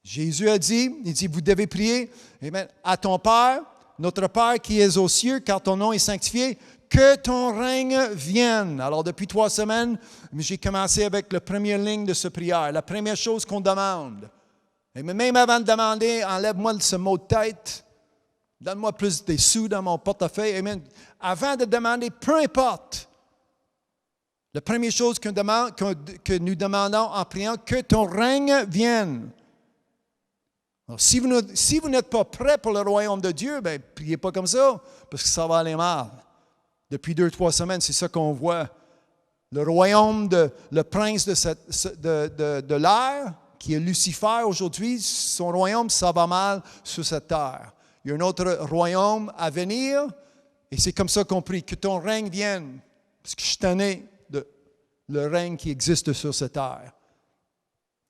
Jésus a dit, il dit, vous devez prier, amen, à ton Père, notre Père qui est aux cieux, car ton nom est sanctifié, que ton règne vienne. Alors, depuis 3 semaines, j'ai commencé avec la première ligne de ce prière, la première chose qu'on demande. Et même avant de demander, enlève-moi ce mot de tête, donne-moi plus des sous dans mon portefeuille. Amen. Avant de demander, peu importe, la première chose que nous demandons en priant, que ton règne vienne. Alors, si vous n'êtes pas prêt pour le royaume de Dieu, bien, priez pas comme ça, parce que ça va aller mal. Depuis 2-3 semaines, c'est ça qu'on voit. Le royaume, le prince de l'air, qui est Lucifer aujourd'hui, son royaume, ça va mal sur cette terre. Il y a un autre royaume à venir, et c'est comme ça qu'on prie, que ton règne vienne, parce que je suis tanné de le règne qui existe sur cette terre.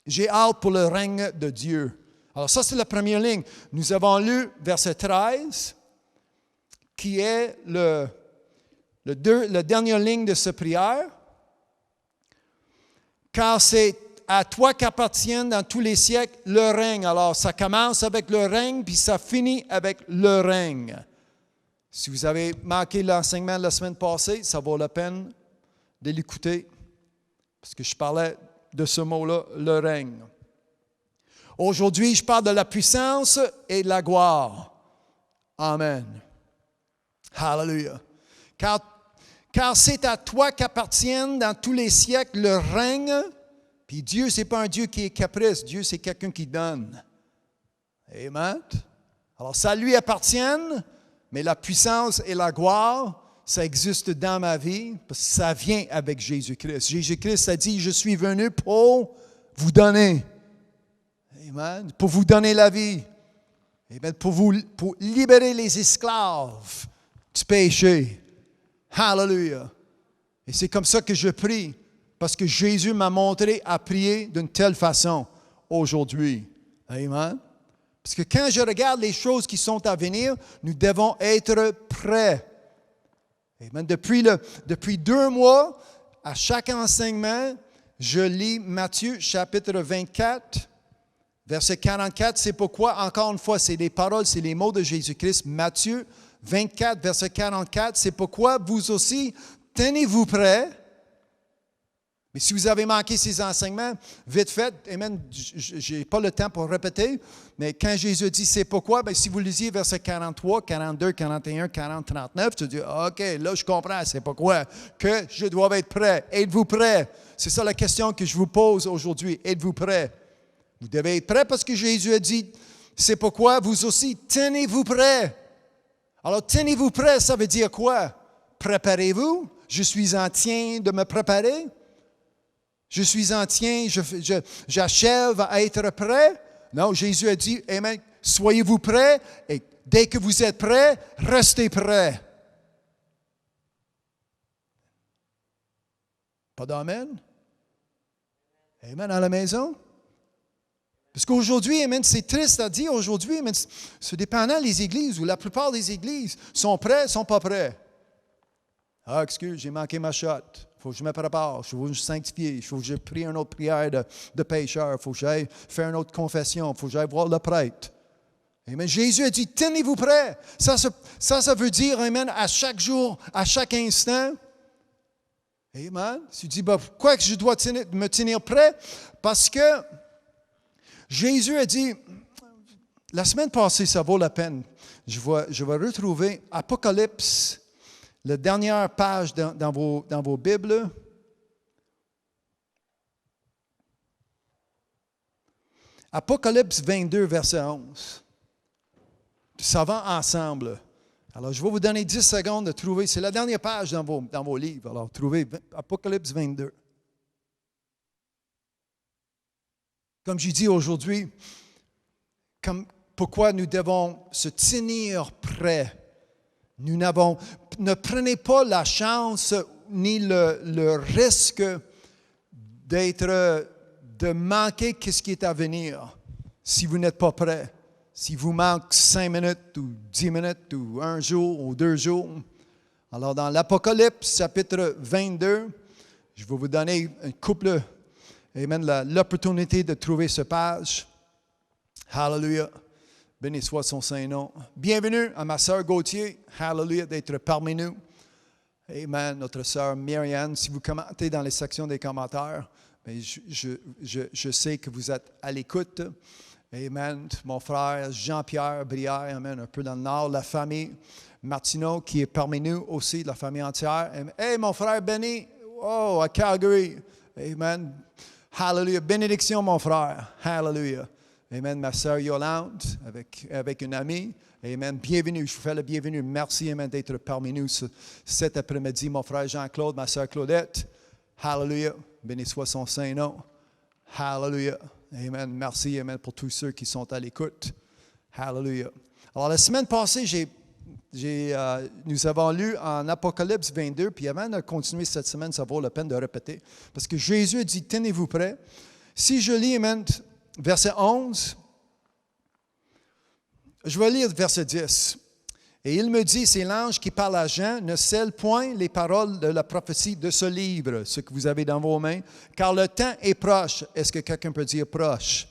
J'ai hâte pour le règne de Dieu. Alors ça, c'est la première ligne. Nous avons lu verset 13, qui est la dernière ligne de cette prière. Car c'est à toi qu'appartiennent dans tous les siècles le règne. Alors, ça commence avec le règne, puis ça finit avec le règne. Si vous avez manqué l'enseignement de la semaine passée, ça vaut la peine de l'écouter, parce que je parlais de ce mot-là, le règne. Aujourd'hui, je parle de la puissance et de la gloire. Amen. Hallelujah. Car c'est à toi qu'appartiennent dans tous les siècles le règne. Puis Dieu, ce n'est pas un Dieu qui est caprice. Dieu, c'est quelqu'un qui donne. Amen. Alors, ça lui appartient, mais la puissance et la gloire, ça existe dans ma vie, parce que ça vient avec Jésus-Christ. Jésus-Christ a dit, je suis venu pour vous donner. Amen. Pour vous donner la vie. Amen. Pour libérer les esclaves du péché. Hallelujah. Et c'est comme ça que je prie, parce que Jésus m'a montré à prier d'une telle façon aujourd'hui. Amen. Parce que quand je regarde les choses qui sont à venir, nous devons être prêts. Amen. Depuis 2 mois, à chaque enseignement, je lis Matthieu chapitre 24, verset 44. C'est pourquoi, encore une fois, c'est les paroles, c'est les mots de Jésus-Christ. Matthieu 24, verset 44. C'est pourquoi vous aussi, tenez-vous prêts. Mais si vous avez manqué ces enseignements, vite fait, amen, je n'ai pas le temps pour répéter, mais quand Jésus dit c'est pourquoi, bien, si vous lisiez verset 43, 42, 41, 40, 39, tu dis, OK, là je comprends, c'est pourquoi, que je dois être prêt. Êtes-vous prêt? C'est ça la question que je vous pose aujourd'hui. Êtes-vous prêt? Vous devez être prêt parce que Jésus a dit, c'est pourquoi vous aussi, tenez-vous prêt. Alors, tenez-vous prêt, ça veut dire quoi? Préparez-vous. Je suis en train de me préparer. Je suis en train, j'achève à être prêt. Non, Jésus a dit, amen, soyez-vous prêts et dès que vous êtes prêts, restez prêts. Pas d'amen? Amen à la maison? Parce qu'aujourd'hui, amen, c'est triste à dire aujourd'hui, amen, c'est dépendant des églises, ou la plupart des églises sont prêts, sont pas prêts. Ah, excuse, j'ai manqué ma shot. Il faut que je me prépare, il faut que je me sanctifie, il faut que je prie une autre prière de pécheur, il faut que j'aille faire une autre confession, il faut que j'aille voir le prêtre. Amen. Jésus a dit, tenez-vous prêts. Ça veut dire, amen, à chaque jour, à chaque instant. Amen. Tu dis, pourquoi que je dois me tenir prêt? Parce que Jésus a dit, La semaine passée, ça vaut la peine. Je vais retrouver Apocalypse, la dernière page dans vos Bibles. Apocalypse 22, verset 11. Ça va ensemble. Alors, je vais vous donner 10 secondes de trouver. C'est la dernière page dans vos livres. Alors, trouvez Apocalypse 22. Comme je dis aujourd'hui, pourquoi nous devons se tenir prêts. Ne prenez pas la chance ni le risque de manquer ce qui est à venir si vous n'êtes pas prêt. Si vous manquez 5 minutes ou 10 minutes ou 1 jour ou 2 jours. Alors dans l'Apocalypse chapitre 22, je vais vous donner un couple, amen, l'opportunité de trouver cette page. Hallelujah. Béni soit son Saint-Nom. Bienvenue à ma sœur Gauthier. Hallelujah, d'être parmi nous. Amen. Notre sœur Myriam, si vous commentez dans les sections des commentaires, je sais que vous êtes à l'écoute. Amen. Mon frère Jean-Pierre Brière, amen, un peu dans le nord. La famille Martineau qui est parmi nous aussi, la famille entière. Hey, mon frère Benny, oh, à Calgary. Amen. Hallelujah. Bénédiction, mon frère. Hallelujah. Amen. Ma sœur Yolande, avec une amie. Amen. Bienvenue. Je vous fais le bienvenue. Merci, amen, d'être parmi nous cet après-midi. Mon frère Jean-Claude, ma sœur Claudette. Hallelujah. Béni soit son Saint-Nom. Hallelujah. Amen. Merci, amen, pour tous ceux qui sont à l'écoute. Hallelujah. Alors, la semaine passée, nous avons lu en Apocalypse 22, puis avant de continuer cette semaine, ça vaut la peine de répéter. Parce que Jésus a dit, tenez-vous prêts. Si je lis, amen, verset 11, je vais lire verset 10. Et il me dit, c'est l'ange qui parle à Jean, ne scelle point les paroles de la prophétie de ce livre, ce que vous avez dans vos mains, car le temps est proche. Est-ce que quelqu'un peut dire proche?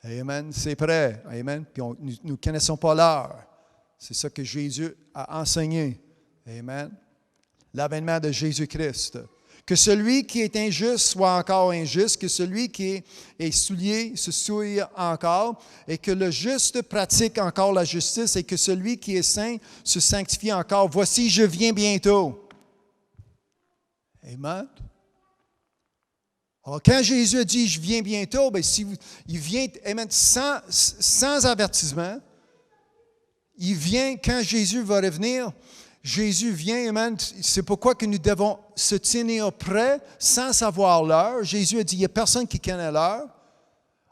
Amen, c'est prêt. Amen. Puis nous ne connaissons pas l'heure. C'est ça que Jésus a enseigné. Amen. L'avènement de Jésus-Christ. Que celui qui est injuste soit encore injuste, que celui qui est souillé se souille encore, et que le juste pratique encore la justice, et que celui qui est saint se sanctifie encore. Voici, je viens bientôt. Amen. Alors, quand Jésus a dit, je viens bientôt, bien, il vient, amen, sans avertissement. Il vient, quand Jésus va revenir, Jésus vient, amen. C'est pourquoi que nous devons se tenir prêts sans savoir l'heure. Jésus a dit, il n'y a personne qui connaît l'heure.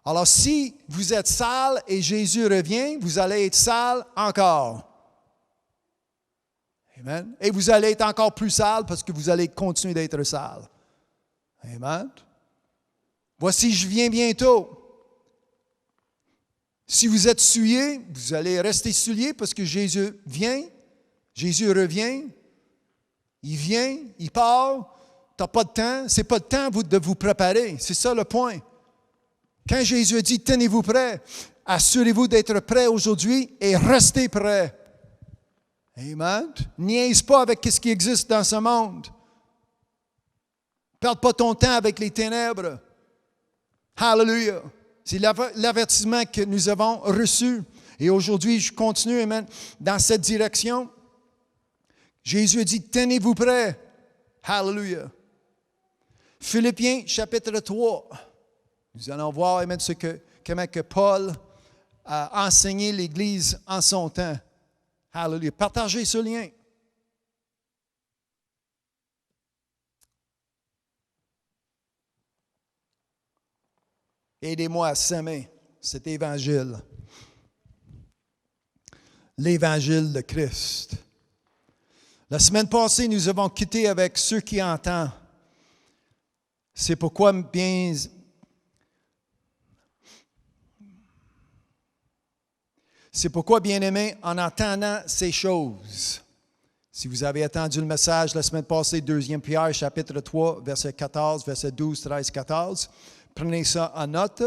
Alors, si vous êtes sale et Jésus revient, vous allez être sale encore. Amen. Et vous allez être encore plus sale parce que vous allez continuer d'être sale. Amen. Voici, je viens bientôt. Si vous êtes souillé, vous allez rester souillé parce que Jésus vient. Jésus revient, il vient, il part, tu n'as pas de temps, ce n'est pas le temps de vous préparer, c'est ça le point. Quand Jésus dit, tenez-vous prêts, assurez-vous d'être prêts aujourd'hui et restez prêts. Amen. Niaise pas avec ce qui existe dans ce monde. Perds pas ton temps avec les ténèbres. Hallelujah. C'est l'avertissement que nous avons reçu. Et aujourd'hui, je continue, amen, dans cette direction. Jésus a dit, tenez-vous prêts. Hallelujah. Philippiens, chapitre 3. Nous allons voir, amen, comment que Paul a enseigné l'Église en son temps. Hallelujah. Partagez ce lien. Aidez-moi à semer cet évangile. L'évangile de Christ. La semaine passée, nous avons quitté avec ceux qui entendent. C'est pourquoi, bien aimés, en entendant ces choses. Si vous avez entendu le message la semaine passée, 2 Pierre, chapitre 3, verset 14, verset 12, 13, 14, prenez ça en note.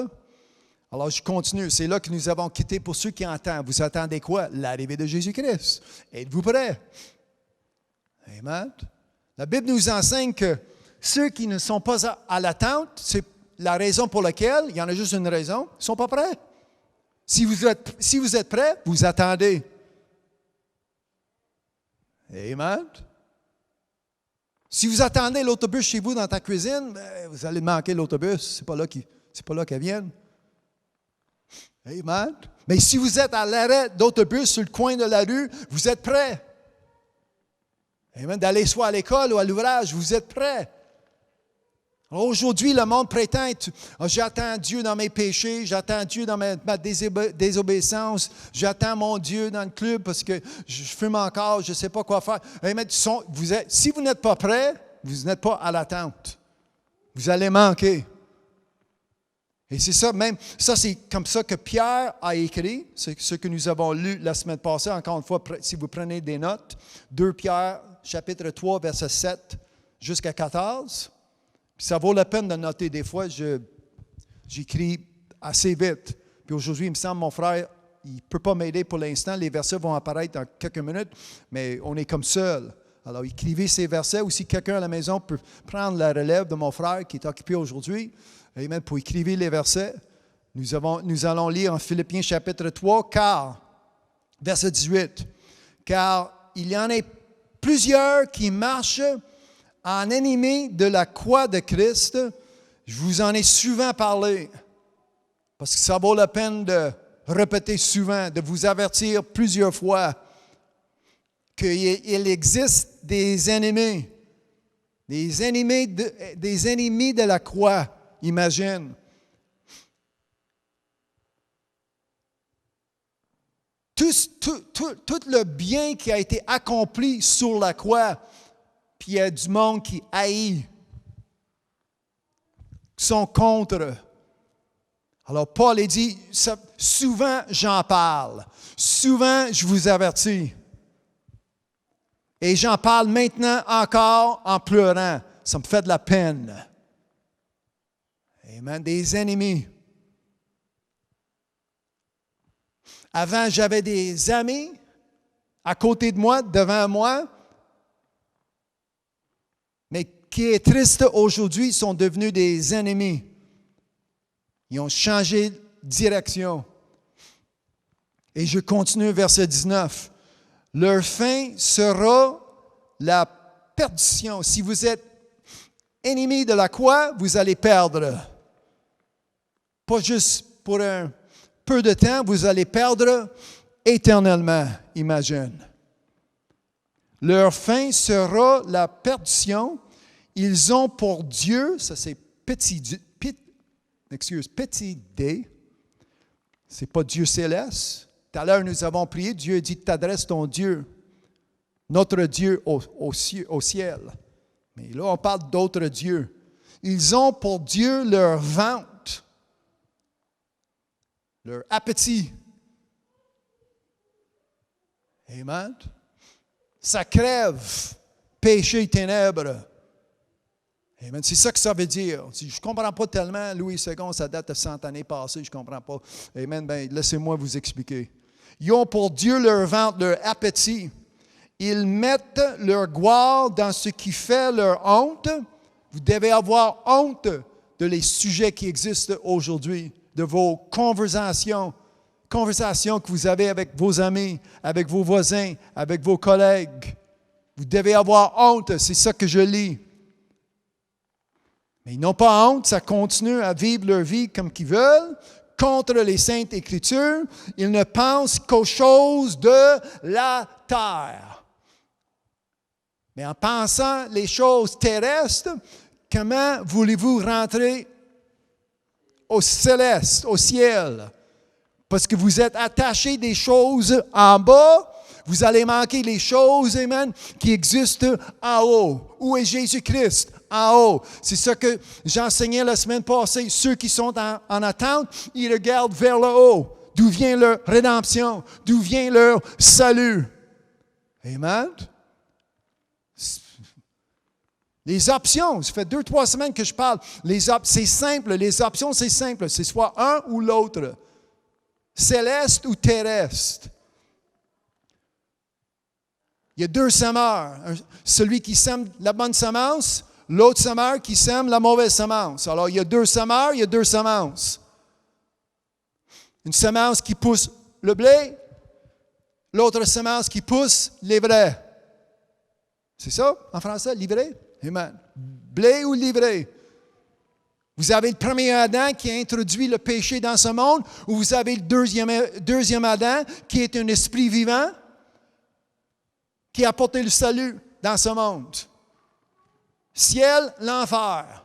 Alors, je continue. C'est là que nous avons quitté pour ceux qui entendent. Vous attendez quoi? L'arrivée de Jésus-Christ. Êtes-vous prêts? Amen. La Bible nous enseigne que ceux qui ne sont pas à l'attente, c'est la raison pour laquelle, il y en a juste une raison, ils ne sont pas prêts. Si vous êtes prêts, vous attendez. Amen. Si vous attendez l'autobus chez vous dans ta cuisine, ben, vous allez manquer l'autobus. C'est pas là qu'elle vient. Amen. Mais si vous êtes à l'arrêt d'autobus sur le coin de la rue, vous êtes prêts. Amen. D'aller soit à l'école ou à l'ouvrage, vous êtes prêts. Alors aujourd'hui, le monde prétend être, j'attends Dieu dans mes péchés, j'attends Dieu dans ma désobéissance, j'attends mon Dieu dans le club parce que je fume encore, je ne sais pas quoi faire. Amen. Si vous n'êtes pas prêts, vous n'êtes pas à l'attente. Vous allez manquer. Et c'est ça, même, ça c'est comme ça que Pierre a écrit, c'est ce que nous avons lu la semaine passée, encore une fois, si vous prenez des notes, 2 Pierre, chapitre 3, verset 7 jusqu'à 14. Puis ça vaut la peine de noter. Des fois, j'écris assez vite. Puis aujourd'hui, il me semble, mon frère, il ne peut pas m'aider pour l'instant. Les versets vont apparaître dans quelques minutes, mais on est comme seul. Alors, écrivez ces versets. Ou si quelqu'un à la maison peut prendre la relève de mon frère qui est occupé aujourd'hui, amen, pour écrire les versets, nous allons lire en Philippiens chapitre 3, car, verset 18, car il y en a plusieurs qui marchent en ennemi de la croix de Christ. Je vous en ai souvent parlé, parce que ça vaut la peine de répéter souvent, de vous avertir plusieurs fois qu'il existe des ennemis de la croix. Imagine. Tout le bien qui a été accompli sur la croix, puis il y a du monde qui haït, qui sont contre. Alors Paul a dit, souvent j'en parle, souvent je vous avertis. Et j'en parle maintenant encore en pleurant. Ça me fait de la peine. Amen. Des ennemis. Avant, j'avais des amis à côté de moi, devant moi, mais qui est triste aujourd'hui, sont devenus des ennemis. Ils ont changé de direction. Et je continue, verset 19. Leur fin sera la perdition. Si vous êtes ennemi de la croix, vous allez perdre. Pas juste pour un peu de temps, vous allez perdre éternellement, imagine. Leur fin sera la perdition. Ils ont pour Dieu, ça c'est petit D, c'est pas Dieu céleste. Tout à l'heure, nous avons prié, Dieu dit, t'adresses ton Dieu, notre Dieu au ciel. Mais là, on parle d'autres dieux. Ils ont pour Dieu leur vente, leur appétit. Amen. Ça crève, péché et ténèbres. Amen. C'est ça que ça veut dire. Je ne comprends pas tellement, Louis II, ça date de 100 années passées, je ne comprends pas. Amen. Ben, laissez-moi vous expliquer. Ils ont pour Dieu leur vente, leur appétit. Ils mettent leur gloire dans ce qui fait leur honte. Vous devez avoir honte de les sujets qui existent aujourd'hui, de vos conversations que vous avez avec vos amis, avec vos voisins, avec vos collègues. Vous devez avoir honte, c'est ça que je lis. Mais ils n'ont pas honte, ça continue à vivre leur vie comme qu'ils veulent, contre les Saintes Écritures. Ils ne pensent qu'aux choses de la terre. Mais en pensant les choses terrestres, comment voulez-vous rentrer au céleste, au ciel? Parce que vous êtes attachés des choses en bas, vous allez manquer les choses, amen, qui existent en haut. Où est Jésus-Christ? En haut. C'est ça que j'enseignais la semaine passée. Ceux qui sont en attente, ils regardent vers le haut. D'où vient leur rédemption? D'où vient leur salut? Amen. Les options, ça fait 2-3 semaines que je parle. C'est simple, les options, c'est simple. C'est soit un ou l'autre. Céleste ou terrestre. Il y a 2 semeurs. Celui qui sème la bonne semence, l'autre semeur qui sème la mauvaise semence. Alors, il y a 2 semeurs, il y a 2 semences. Une semence qui pousse le blé, l'autre semence qui pousse l'ivraie. C'est ça, en français, l'ivraie? Amen. Blé ou l'ivraie? Vous avez le premier Adam qui a introduit le péché dans ce monde, ou vous avez le deuxième Adam qui est un esprit vivant qui a apporté le salut dans ce monde. Ciel, l'enfer.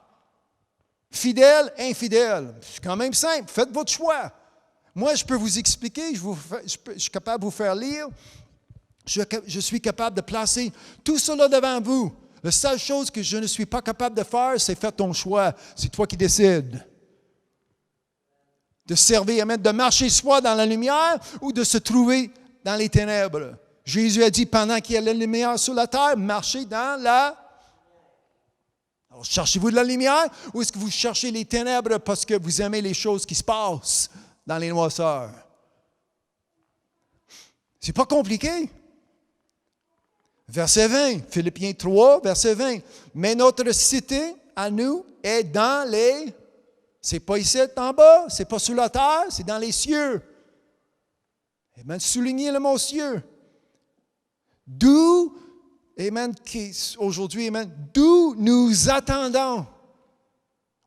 Fidèle, infidèle. C'est quand même simple. Faites votre choix. Moi, je peux vous expliquer, je suis capable de vous faire lire. Je suis capable de placer tout cela devant vous. La seule chose que je ne suis pas capable de faire, c'est faire ton choix. C'est toi qui décides. De servir, de marcher soit dans la lumière ou de se trouver dans les ténèbres. Jésus a dit, pendant qu'il y a la lumière sur la terre, marchez dans la... Alors, cherchez-vous de la lumière ou est-ce que vous cherchez les ténèbres parce que vous aimez les choses qui se passent dans les noirceurs? C'est pas compliqué. Verset 20, Philippiens 3, verset 20. Mais notre cité, à nous, est dans les... C'est pas ici en bas, c'est pas sous la terre, c'est dans les cieux. Amen. Soulignez le mot cieux. D'où, amen, aujourd'hui, amen, d'où nous attendons.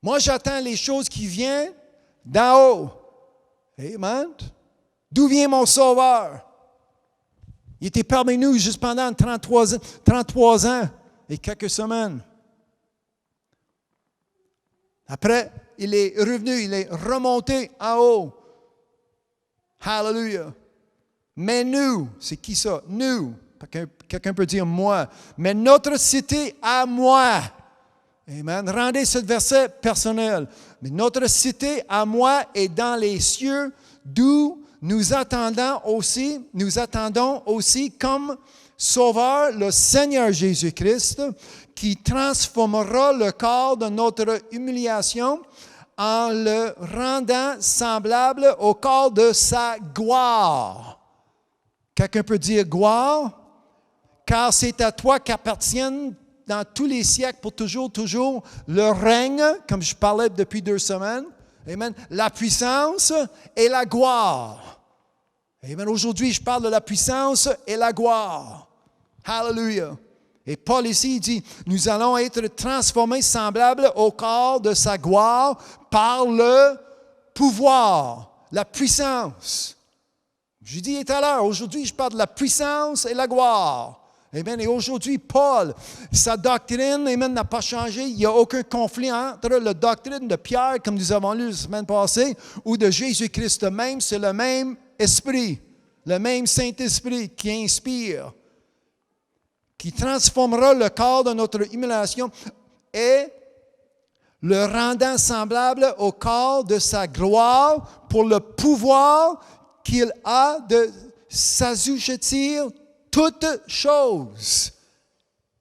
Moi, j'attends les choses qui viennent d'en haut. Amen. D'où vient mon Sauveur? Il était parmi nous juste pendant 33 ans et quelques semaines. Après, il est revenu, il est remonté en haut. Hallelujah. Mais nous, c'est qui ça? Nous. Quelqu'un peut dire moi. Mais notre cité à moi. Amen. Rendez ce verset personnel. Mais notre cité à moi est dans les cieux, d'où nous attendons aussi comme Sauveur le Seigneur Jésus-Christ, qui transformera le corps de notre humiliation en le rendant semblable au corps de sa gloire. Quelqu'un peut dire gloire? Car c'est à toi qu'appartiennent dans tous les siècles, pour toujours, le règne, comme je parlais depuis 2 semaines. Amen. La puissance et la gloire. Amen. Aujourd'hui, je parle de la puissance et la gloire. Hallelujah. Et Paul ici, il dit, nous allons être transformés semblables au corps de sa gloire par le pouvoir, la puissance. Je dis tout à l'heure, aujourd'hui, je parle de la puissance et la gloire. Amen. Et aujourd'hui, Paul, sa doctrine, amen, n'a pas changé. Il n'y a aucun conflit entre la doctrine de Pierre, comme nous avons lu la semaine passée, ou de Jésus-Christ même. C'est le même esprit, le même Saint-Esprit qui inspire, qui transformera le corps de notre humiliation et le rendant semblable au corps de sa gloire pour le pouvoir qu'il a de s'assujettir toutes choses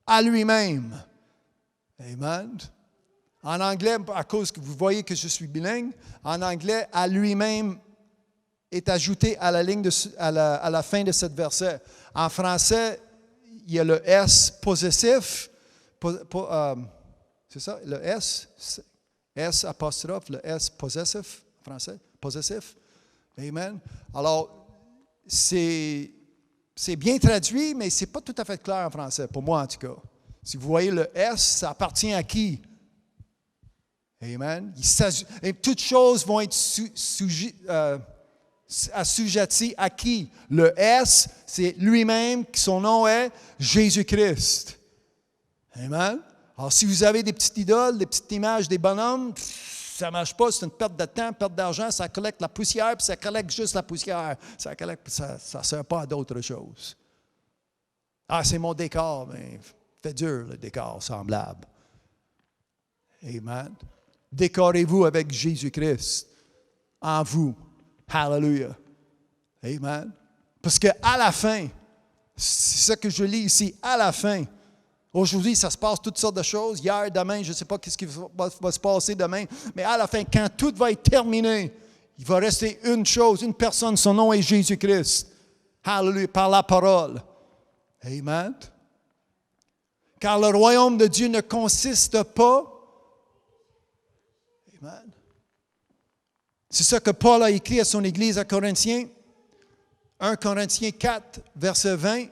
à lui-même. Amen. En anglais, à cause que vous voyez que je suis bilingue, en anglais, à lui-même est ajouté à la ligne à la fin de ce verset. En français, il y a le S possessif. C'est ça, le S apostrophe, le S possessif, en français, possessif. Amen. Alors, c'est bien traduit, mais ce n'est pas tout à fait clair en français, pour moi en tout cas. Si vous voyez le S, ça appartient à qui? Amen. Et toutes choses vont être assujetties à qui? Le S, c'est lui-même, son nom est Jésus-Christ. Amen. Alors, si vous avez des petites idoles, des petites images, des bonhommes, ça ne marche pas, c'est une perte de temps, perte d'argent, ça collecte la poussière, puis ça collecte juste la poussière. Ça ne sert pas à d'autres choses. Ah, c'est mon décor, mais fait dur le décor semblable. Amen. Décorez-vous avec Jésus-Christ en vous. Hallelujah. Amen. Parce qu'à la fin, c'est ça que je lis ici, à la fin, aujourd'hui, ça se passe toutes sortes de choses. Hier, demain, je ne sais pas ce qui va se passer demain. Mais à la fin, quand tout va être terminé, il va rester une chose, une personne. Son nom est Jésus-Christ. Hallelujah. Par la parole. Amen. Car le royaume de Dieu ne consiste pas. Amen. C'est ça que Paul a écrit à son Église à Corinthiens. 1 Corinthiens 4, verset 20.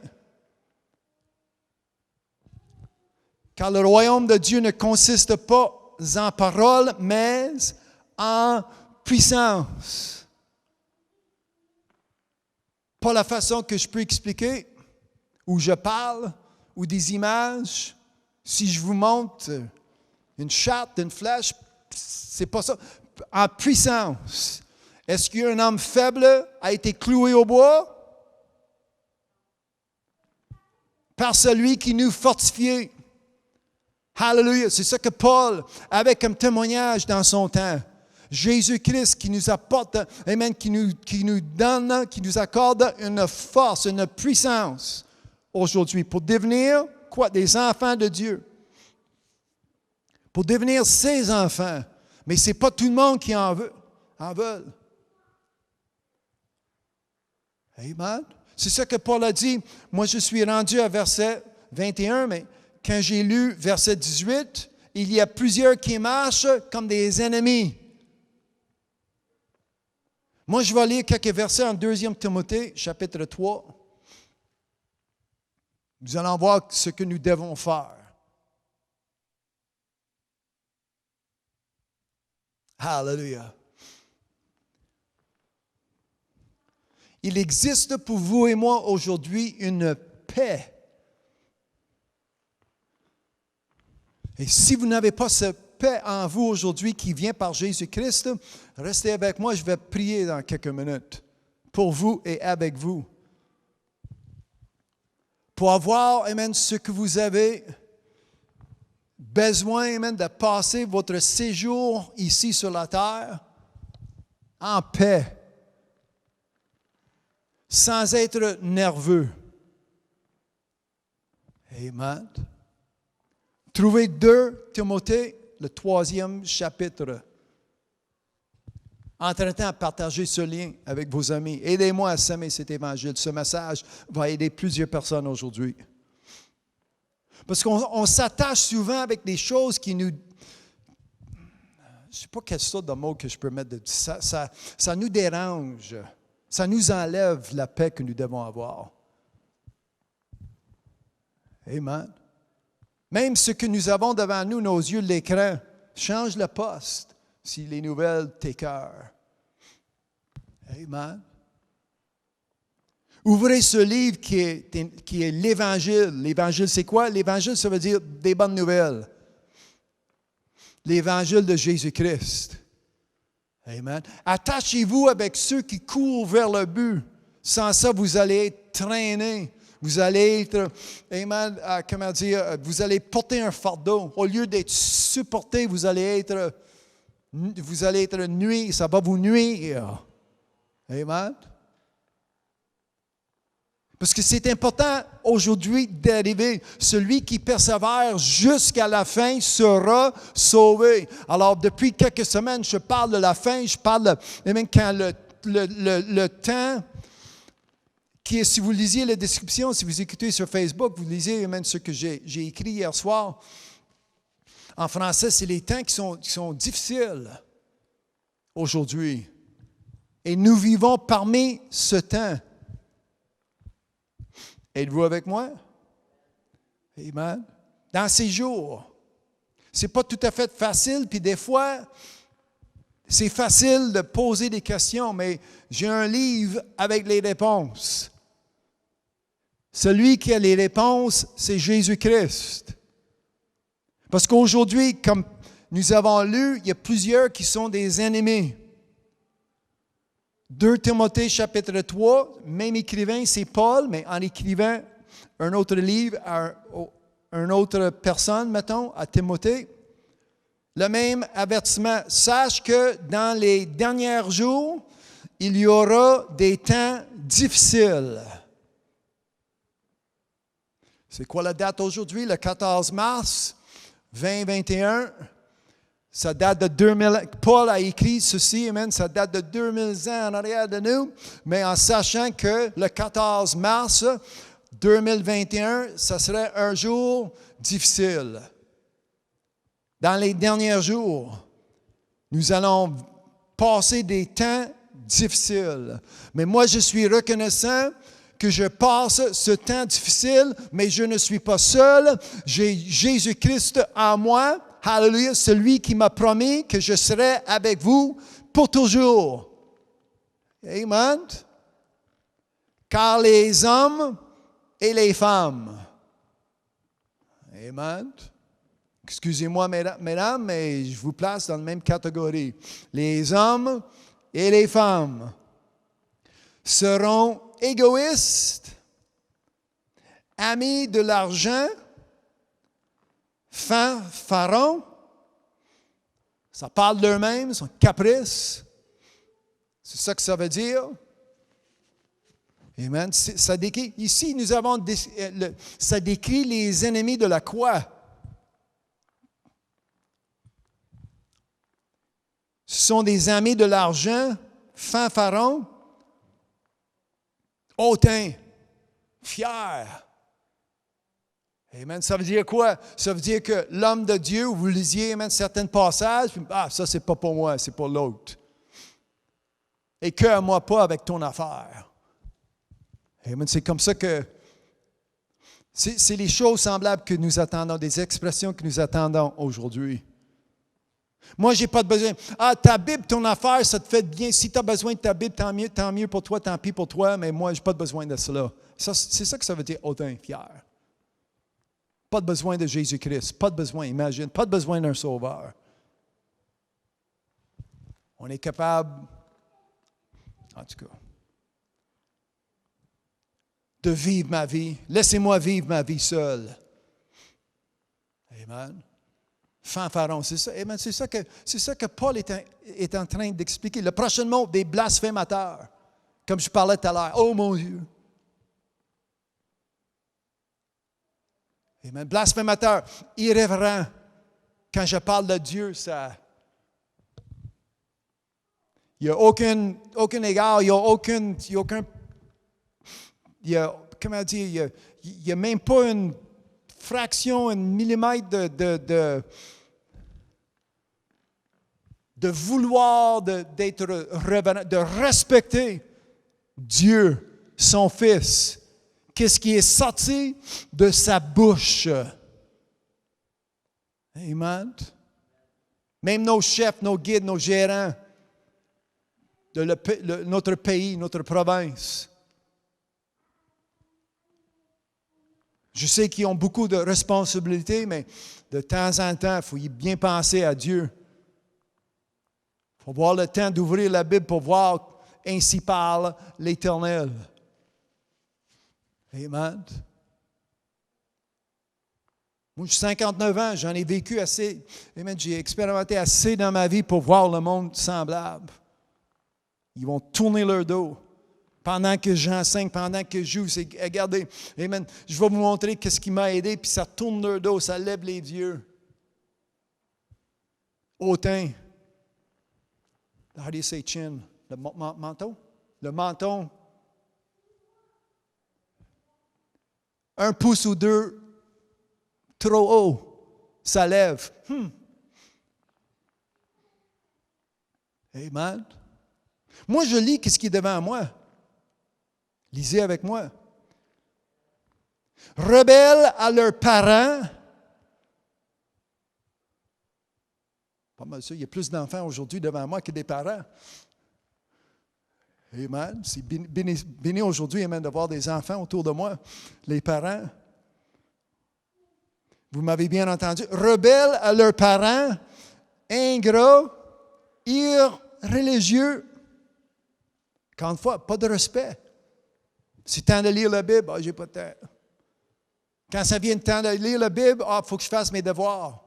Car le royaume de Dieu ne consiste pas en paroles, mais en puissance. Pas la façon que je peux expliquer, où je parle, ou des images. Si je vous montre une chatte, une flèche, c'est pas ça. En puissance. Est-ce qu'un homme faible a été cloué au bois? Par celui qui nous fortifie. Hallelujah. C'est ça que Paul avait comme témoignage dans son temps. Jésus-Christ qui nous apporte, amen, qui nous donne, qui nous accorde une force, une puissance aujourd'hui pour devenir quoi? Des enfants de Dieu. Pour devenir ses enfants. Mais ce n'est pas tout le monde qui en veut. Amen. C'est ça que Paul a dit. Moi, je suis rendu à verset 21, mais quand j'ai lu verset 18, il y a plusieurs qui marchent comme des ennemis. Moi, je vais lire quelques versets en 2 Timothée, chapitre 3. Nous allons voir ce que nous devons faire. Hallelujah. Il existe pour vous et moi aujourd'hui une paix. Et si vous n'avez pas cette paix en vous aujourd'hui qui vient par Jésus-Christ, restez avec moi, je vais prier dans quelques minutes pour vous et avec vous. Pour avoir, amen, ce que vous avez besoin, amen, de passer votre séjour ici sur la terre en paix, sans être nerveux. Amen. Trouvez 2 Timothée, le 3e chapitre. Entretenez à partager ce lien avec vos amis. Aidez-moi à semer cet évangile. Ce message va aider plusieurs personnes aujourd'hui. Parce qu'on s'attache souvent avec des choses qui nous... Je ne sais pas quelle sorte de mot que je peux mettre. Ça nous dérange. Ça nous enlève la paix que nous devons avoir. Amen. Même ce que nous avons devant nous, nos yeux, l'écran, change le poste si les nouvelles t'écœurent. Amen. Ouvrez ce livre qui est l'Évangile. L'Évangile, c'est quoi? L'Évangile, ça veut dire des bonnes nouvelles. L'Évangile de Jésus-Christ. Amen. Attachez-vous avec ceux qui courent vers le but. Sans ça, vous allez être traînés. Vous allez être, amen, vous allez porter un fardeau. Au lieu d'être supporté, vous allez être nuit, ça va vous nuire. Amen. Parce que c'est important aujourd'hui d'arriver. Celui qui persévère jusqu'à la fin sera sauvé. Alors, depuis quelques semaines, je parle de la fin. Je parle, amen, quand le temps... Qui est, si vous lisiez la description, si vous écoutez sur Facebook, vous lisez même ce que j'ai écrit hier soir. En français, c'est les temps qui sont difficiles aujourd'hui. Et nous vivons parmi ce temps. Êtes-vous avec moi? Amen. Dans ces jours, ce n'est pas tout à fait facile, puis des fois, c'est facile de poser des questions, mais j'ai un livre avec les réponses. Celui qui a les réponses, c'est Jésus-Christ. Parce qu'aujourd'hui, comme nous avons lu, il y a plusieurs qui sont des ennemis. 2 Timothée chapitre 3, même écrivain, c'est Paul, mais en écrivant un autre livre à une autre personne, mettons, à Timothée, le même avertissement. Sache que dans les derniers jours, il y aura des temps difficiles. C'est quoi la date aujourd'hui? Le 14 mars 2021. Ça date de 2000. Paul a écrit ceci, amen, ça date de 2000 ans en arrière de nous, mais en sachant que le 14 mars 2021, ça serait un jour difficile. Dans les derniers jours, nous allons passer des temps difficiles. Mais moi, je suis reconnaissant que je passe ce temps difficile, mais je ne suis pas seul. J'ai Jésus-Christ en moi. Hallelujah, celui qui m'a promis que je serai avec vous pour toujours. Amen. Car les hommes et les femmes. Amen. Excusez-moi, mesdames, mais je vous place dans la même catégorie. Les hommes et les femmes seront égoïstes, amis de l'argent, fanfarons. Ça parle d'eux-mêmes, sont caprices. C'est ça que ça veut dire. Amen. Ça décrit, ici, nous avons, ça décrit les ennemis de la croix. Ce sont des amis de l'argent, fanfarons, hautains, fiers. Amen. Ça veut dire quoi? Ça veut dire que l'homme de Dieu, vous lisiez certains passages, puis, ça, c'est pas pour moi, c'est pour l'autre. Et cœur-moi pas avec ton affaire. Amen. C'est comme ça que c'est les choses semblables que nous attendons, des expressions que nous attendons aujourd'hui. Moi, je n'ai pas de besoin. Ta Bible, ton affaire, ça te fait bien. Si tu as besoin de ta Bible, tant mieux pour toi, tant pis pour toi, mais moi, je n'ai pas besoin de cela. C'est ça que ça veut dire, hautain, fier. Pas de besoin de Jésus-Christ, pas de besoin, imagine, pas de besoin d'un sauveur. On est capable, en tout cas, de vivre ma vie. Laissez-moi vivre ma vie seul. Amen. Fanfaron, c'est ça. Amen. C'est ça que Paul est en train d'expliquer. Le prochain mot, des blasphémateurs. Comme je parlais tout à l'heure. Oh mon Dieu. Amen. Blasphémateur, irrévérent. Quand je parle de Dieu, ça. Il n'y a aucun égard, il n'y a aucun. Comment dire, il n'y a même pas une fraction, un millimètre de vouloir d'être revenant, de respecter Dieu, son Fils. Qu'est-ce qui est sorti de sa bouche? Amen. Même nos chefs, nos guides, nos gérants de notre pays, notre province. Je sais qu'ils ont beaucoup de responsabilités, mais de temps en temps, il faut y bien penser à Dieu. Il faut avoir le temps d'ouvrir la Bible pour voir ainsi parle l'Éternel. Amen. Moi, j'ai 59 ans, j'en ai vécu assez. Amen. J'ai expérimenté assez dans ma vie pour voir le monde semblable. Ils vont tourner leur dos. Pendant que j'enseigne, pendant que je joue, c'est, regardez, amen, je vais vous montrer ce qui m'a aidé, puis ça tourne leur dos, ça lève les yeux. Hautain. How do you say chin? Le menton? Le menton. 1 pouce ou 2 trop haut, ça lève. Amen. Moi, je lis ce qui est devant moi. Lisez avec moi. Rebelles à leurs parents. Pas mal ça. Il y a plus d'enfants aujourd'hui devant moi que des parents. Amen. C'est béni aujourd'hui, amen, de voir des enfants autour de moi. Les parents. Vous m'avez bien entendu. Rebelles à leurs parents. Ingrats. Irréligieux. Encore une fois, pas de respect. C'est temps de lire la Bible, j'ai pas de temps. Quand ça vient le temps de lire la Bible, il faut que je fasse mes devoirs.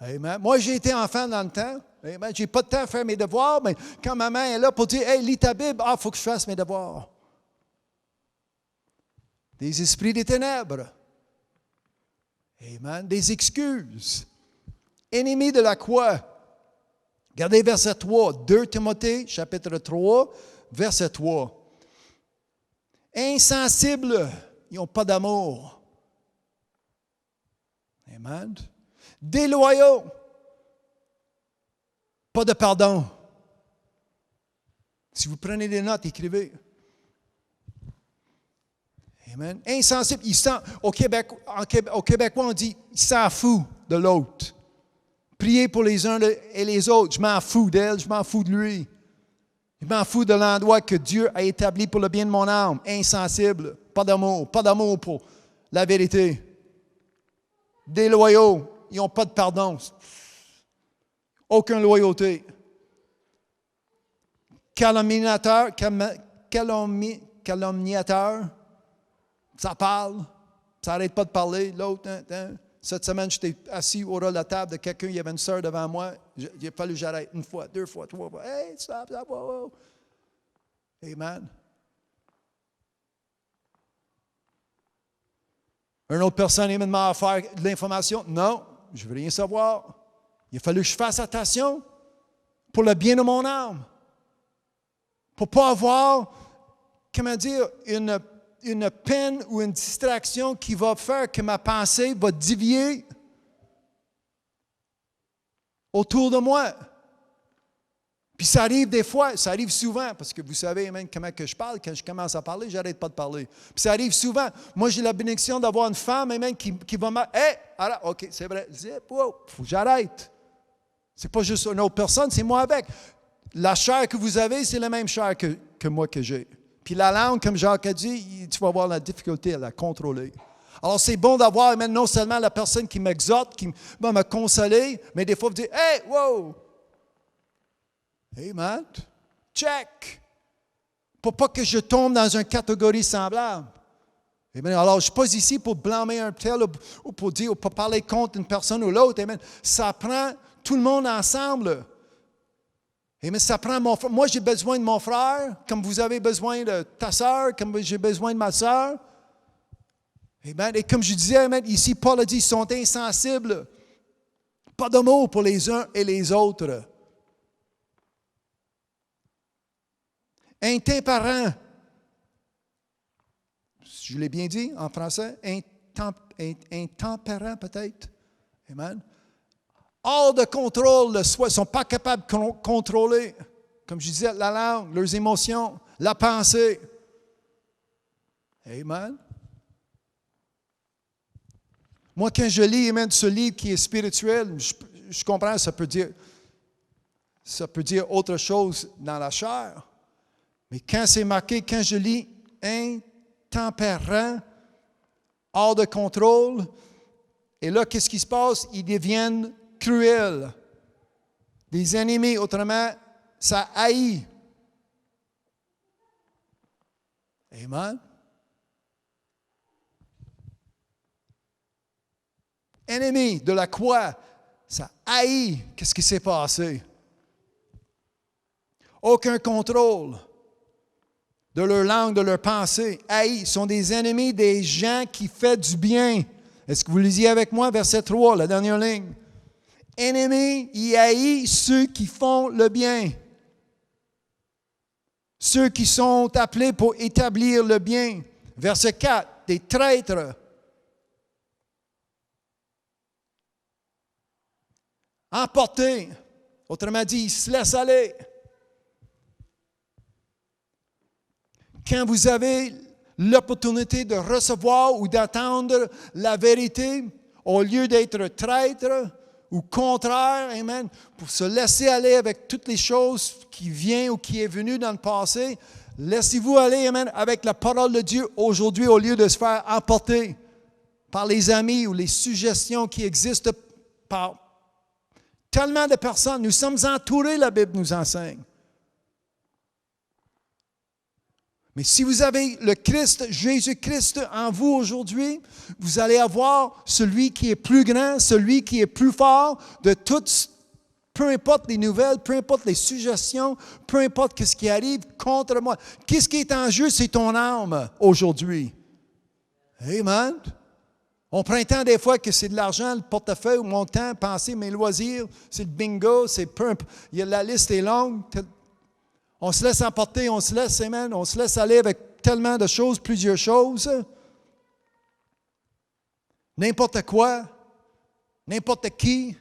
Amen. Moi, j'ai été enfant dans le temps. Amen. J'ai pas de temps à faire mes devoirs, mais quand maman est là pour dire, hey, lis ta Bible, il faut que je fasse mes devoirs. Des esprits des ténèbres. Amen. Des excuses. Ennemis de la croix. Regardez verset 3, 2 Timothée, chapitre 3, verset 3. Insensibles, ils n'ont pas d'amour. Amen. Déloyaux. Pas de pardon. Si vous prenez des notes, écrivez. Amen. Insensible. Au Québécois, on dit il s'en fout de l'autre. Priez pour les uns et les autres. Je m'en fous d'elle, je m'en fous de lui. Je m'en fous de l'endroit que Dieu a établi pour le bien de mon âme. Insensible. Pas d'amour pour la vérité. Déloyaux. Ils n'ont pas de pardon. Aucune loyauté. Calomniateur. Ça parle. Ça n'arrête pas de parler. L'autre, Cette semaine, j'étais assis au ras de la table de quelqu'un, il y avait une sœur devant moi. Il a fallu que j'arrête une fois, 2 fois, 3 fois. Hey, stop, wow. Amen. Une autre personne m'a offert de l'information. Non, je ne veux rien savoir. Il a fallu que je fasse attention pour le bien de mon âme. Pour ne pas avoir, une peine ou une distraction qui va faire que ma pensée va dévier autour de moi. Puis ça arrive des fois, ça arrive souvent, parce que vous savez même comment que je parle, quand je commence à parler, je n'arrête pas de parler. Puis ça arrive souvent. Moi, j'ai la bénédiction d'avoir une femme qui va me... Hey, alors, OK, c'est vrai. Je dis, wow, faut que j'arrête. C'est pas juste une autre personne, c'est moi avec. La chair que vous avez, c'est la même chair que moi que j'ai. Puis la langue, comme Jacques a dit, tu vas avoir la difficulté à la contrôler. Alors, c'est bon d'avoir non seulement la personne qui m'exhorte, qui va me consoler, mais des fois, vous dites, hey, wow! Hey, Matt, check! Pour pas que je tombe dans une catégorie semblable. Amen. Alors, je ne suis pas ici pour blâmer un tel ou pour dire, ou pour parler contre une personne ou l'autre. Amen. Ça prend tout le monde ensemble. Amen. Ça prend mon frère. Moi, j'ai besoin de mon frère, comme vous avez besoin de ta sœur, comme j'ai besoin de ma sœur. Amen. Et comme je disais, amen, ici, Paul a dit, ils sont insensibles. Pas d'amour pour les uns et les autres. Intempérant. Je l'ai bien dit en français. Intempérant peut-être. Amen. Hors de contrôle de soi. Ils ne sont pas capables de contrôler, comme je disais, la langue, leurs émotions, la pensée. Amen. Moi, quand je lis, amen, ce livre qui est spirituel, je comprends, ça peut dire autre chose dans la chair. Mais quand c'est marqué, quand je lis intempérant, hors de contrôle, et là, qu'est-ce qui se passe? Ils deviennent cruels. Des ennemis, autrement, ça haït. Amen. Ennemis de la croix, ça haït. Qu'est-ce qui s'est passé? Aucun contrôle de leur langue, de leur pensée. Haïs sont des ennemis des gens qui font du bien. Est-ce que vous lisiez avec moi verset 3, la dernière ligne? Ennemis, ils haïssent ceux qui font le bien. Ceux qui sont appelés pour établir le bien. Verset 4, des traîtres. Emportés. Autrement dit, ils se laissent aller. Quand vous avez l'opportunité de recevoir ou d'entendre la vérité, au lieu d'être traître ou contraire, amen, pour se laisser aller avec toutes les choses qui viennent ou qui est venu dans le passé, laissez-vous aller, amen, avec la parole de Dieu aujourd'hui au lieu de se faire emporter par les amis ou les suggestions qui existent par tellement de personnes. Nous sommes entourés, la Bible nous enseigne. Mais si vous avez le Christ, Jésus-Christ en vous aujourd'hui, vous allez avoir celui qui est plus grand, celui qui est plus fort de toutes, peu importe les nouvelles, peu importe les suggestions, peu importe ce qui arrive contre moi. Qu'est-ce qui est en jeu? C'est ton âme aujourd'hui. Amen. On prend un temps des fois que c'est de l'argent, le portefeuille, ou mon temps, penser, mes loisirs, c'est le bingo, c'est peu importe. La liste est longue. On se laisse emporter, on se laisse, amen, on se laisse aller avec tellement de choses, plusieurs choses. N'importe quoi, n'importe qui.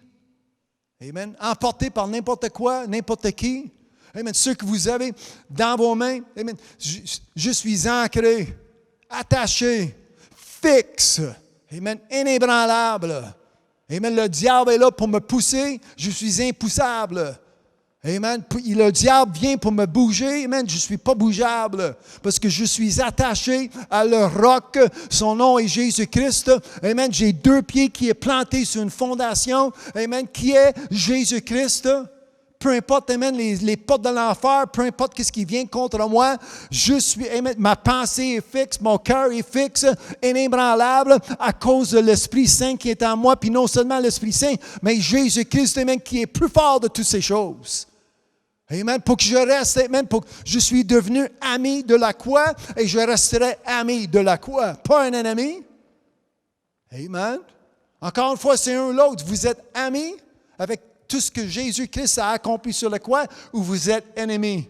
Amen. Emporté par n'importe quoi, n'importe qui. Amen. Ce que vous avez dans vos mains. Amen. Je suis ancré, attaché, fixe. Amen. Inébranlable. Amen. Le diable est là pour me pousser. Je suis impoussable. Amen. Le diable vient pour me bouger. Amen. Je ne suis pas bougeable parce que je suis attaché à le roc. Son nom est Jésus-Christ. Amen. J'ai 2 pieds qui est planté sur une fondation. Amen. Qui est Jésus-Christ. Peu importe, amen, les portes de l'enfer, peu importe ce qui vient contre moi, je suis, amen, ma pensée est fixe, mon cœur est fixe, inébranlable à cause de l'Esprit Saint qui est en moi, puis non seulement l'Esprit Saint, mais Jésus-Christ, amen, qui est plus fort de toutes ces choses. Amen. Pour que je reste, amen, pour que je suis devenu ami de la croix et je resterai ami de la croix, pas un ennemi. Amen. Encore une fois, c'est un ou l'autre. Vous êtes amis avec tout ce que Jésus-Christ a accompli sur la croix ou vous êtes ennemis,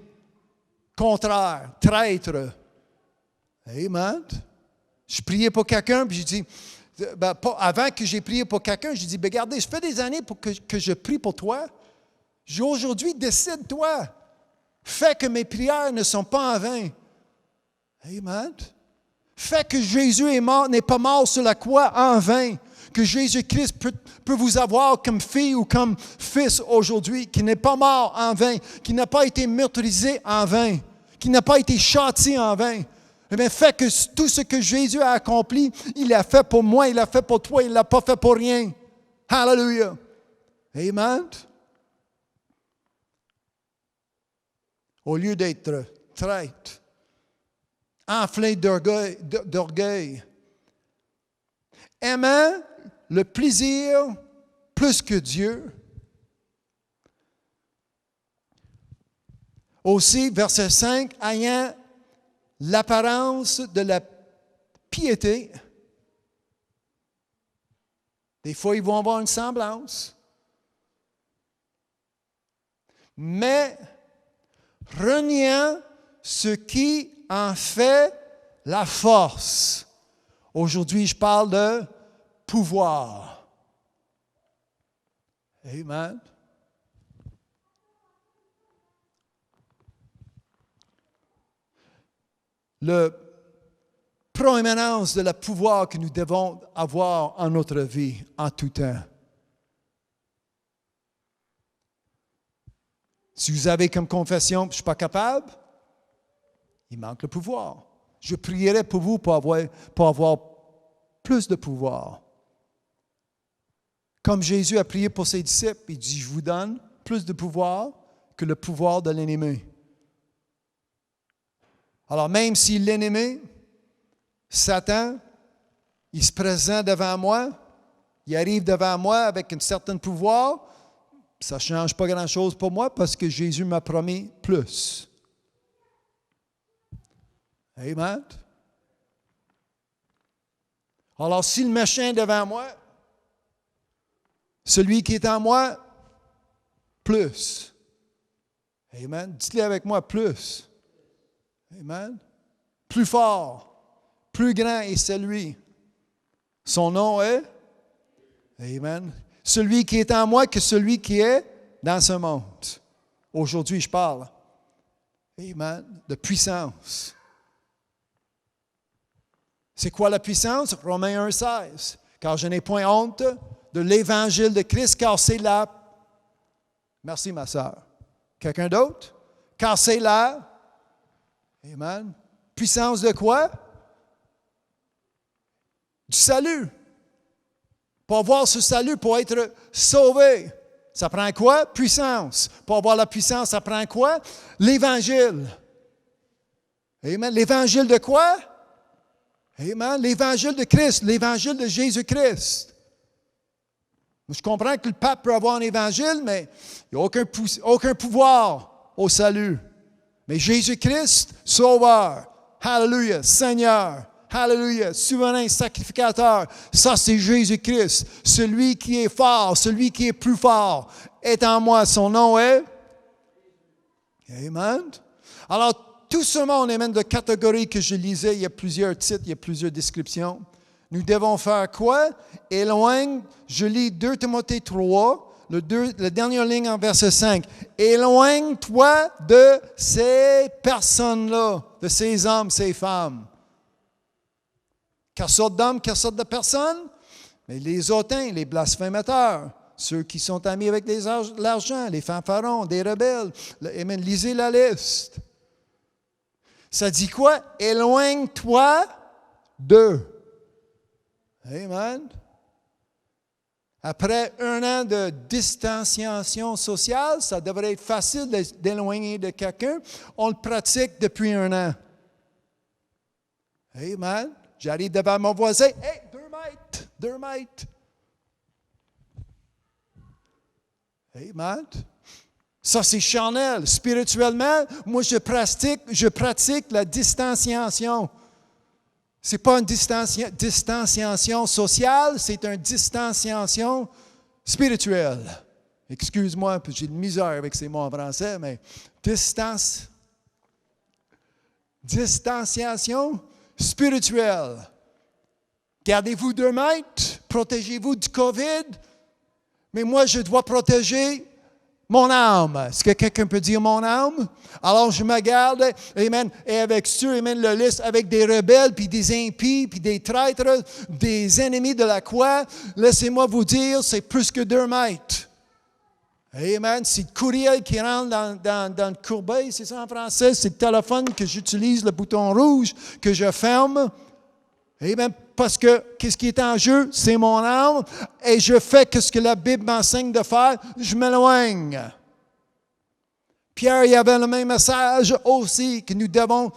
contraire, traître. Amen. Je priais pour quelqu'un, puis je dis, avant que j'ai prié pour quelqu'un, je dis, regardez, ça fait des années pour que je prie pour toi. J'ai aujourd'hui, décide-toi. Fais que mes prières ne sont pas en vain. Amen. Fais que Jésus n'est pas mort sur la croix en vain. Que Jésus-Christ peut vous avoir comme fille ou comme fils aujourd'hui, qui n'est pas mort en vain, qui n'a pas été meurtrisé en vain, qui n'a pas été châtié en vain. Eh bien, fais que tout ce que Jésus a accompli, il l'a fait pour moi, il l'a fait pour toi, il ne l'a pas fait pour rien. Hallelujah. Amen. Au lieu d'être traître, enflé d'orgueil, aimant le plaisir plus que Dieu. Aussi, verset 5, ayant l'apparence de la piété. Des fois, ils vont avoir une semblance. Mais reniant ce qui en fait la force. Aujourd'hui, je parle de pouvoir. Amen. La proéminence de la pouvoir que nous devons avoir en notre vie en tout temps. Si vous avez comme confession, je ne suis pas capable, il manque le pouvoir. Je prierai pour vous pour avoir plus de pouvoir. Comme Jésus a prié pour ses disciples, il dit, je vous donne plus de pouvoir que le pouvoir de l'ennemi. Alors même si l'ennemi, Satan, il se présente devant moi, il arrive devant moi avec un certain pouvoir, ça ne change pas grand-chose pour moi parce que Jésus m'a promis plus. Amen. Alors si le méchant est devant moi, celui qui est en moi, plus. Amen. Dites-le avec moi, plus. Amen. Plus fort, plus grand est celui. Son nom est? Amen. Celui qui est en moi que celui qui est dans ce monde. Aujourd'hui, je parle. Amen. De puissance. C'est quoi la puissance? Romains 1,16. Car je n'ai point honte de l'évangile de Christ, car c'est la... Merci, ma sœur. Quelqu'un d'autre? Car c'est la... Amen. Puissance de quoi? Du salut. Pour avoir ce salut, pour être sauvé, ça prend quoi? Puissance. Pour avoir la puissance, ça prend quoi? L'Évangile. Amen. L'Évangile de quoi? Amen. L'Évangile de Christ, l'Évangile de Jésus-Christ. Je comprends que le pape peut avoir un évangile, mais il n'y a aucun pouvoir au salut. Mais Jésus-Christ, Sauveur, Alléluia, Seigneur, Alléluia, souverain, sacrificateur, ça c'est Jésus-Christ. Celui qui est fort, celui qui est plus fort, est en moi. Son nom est? Amen. Alors, tout ce monde, amen, de catégories que je lisais, il y a plusieurs titres, il y a plusieurs descriptions. Nous devons faire quoi? Éloigne, je lis 2 Timothée 3, la dernière ligne en verset 5. Éloigne-toi de ces personnes-là, de ces hommes, ces femmes. Quelle sorte d'hommes, quelle sorte de personnes? Mais les hautains, les blasphémateurs, ceux qui sont amis avec l'argent, les fanfarons, des rebelles. Amen. Lisez la liste. Ça dit quoi? Éloigne-toi d'eux. Amen. Après 1 an de distanciation sociale, ça devrait être facile d'éloigner de quelqu'un. On le pratique depuis 1 an. Amen. J'arrive devant mon voisin. Hey, 2 mètres, 2 mètres. Amen. Ça, c'est charnel. Spirituellement, moi, je pratique la distanciation. Ce n'est pas une distanciation sociale, c'est une distanciation spirituelle. Excuse-moi, j'ai de misère avec ces mots en français, mais distanciation spirituelle. Gardez-vous 2 mètres, protégez-vous du COVID, mais moi, je dois protéger mon âme. Est-ce que quelqu'un peut dire mon âme? Alors, je me garde, amen, et avec ceux, amen, le liste avec des rebelles, puis des impies, puis des traîtres, des ennemis de la croix. Laissez-moi vous dire, c'est plus que 2 mètres. Amen. C'est le courriel qui rentre dans le courbeil, c'est ça en français? C'est le téléphone que j'utilise, le bouton rouge que je ferme. Amen. Parce que qu'est-ce qui est en jeu? C'est mon âme. Et je fais ce que la Bible m'enseigne de faire. Je m'éloigne. Pierre, il y avait le même message aussi, que nous devons,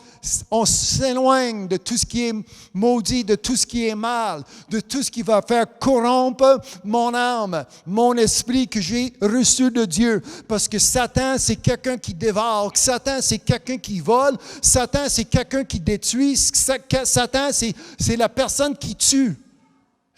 on s'éloigne de tout ce qui est maudit, de tout ce qui est mal, de tout ce qui va faire corrompre mon âme, mon esprit que j'ai reçu de Dieu. Parce que Satan, c'est quelqu'un qui dévore. Satan, c'est quelqu'un qui vole. Satan, c'est quelqu'un qui détruit. Satan, c'est la personne qui tue.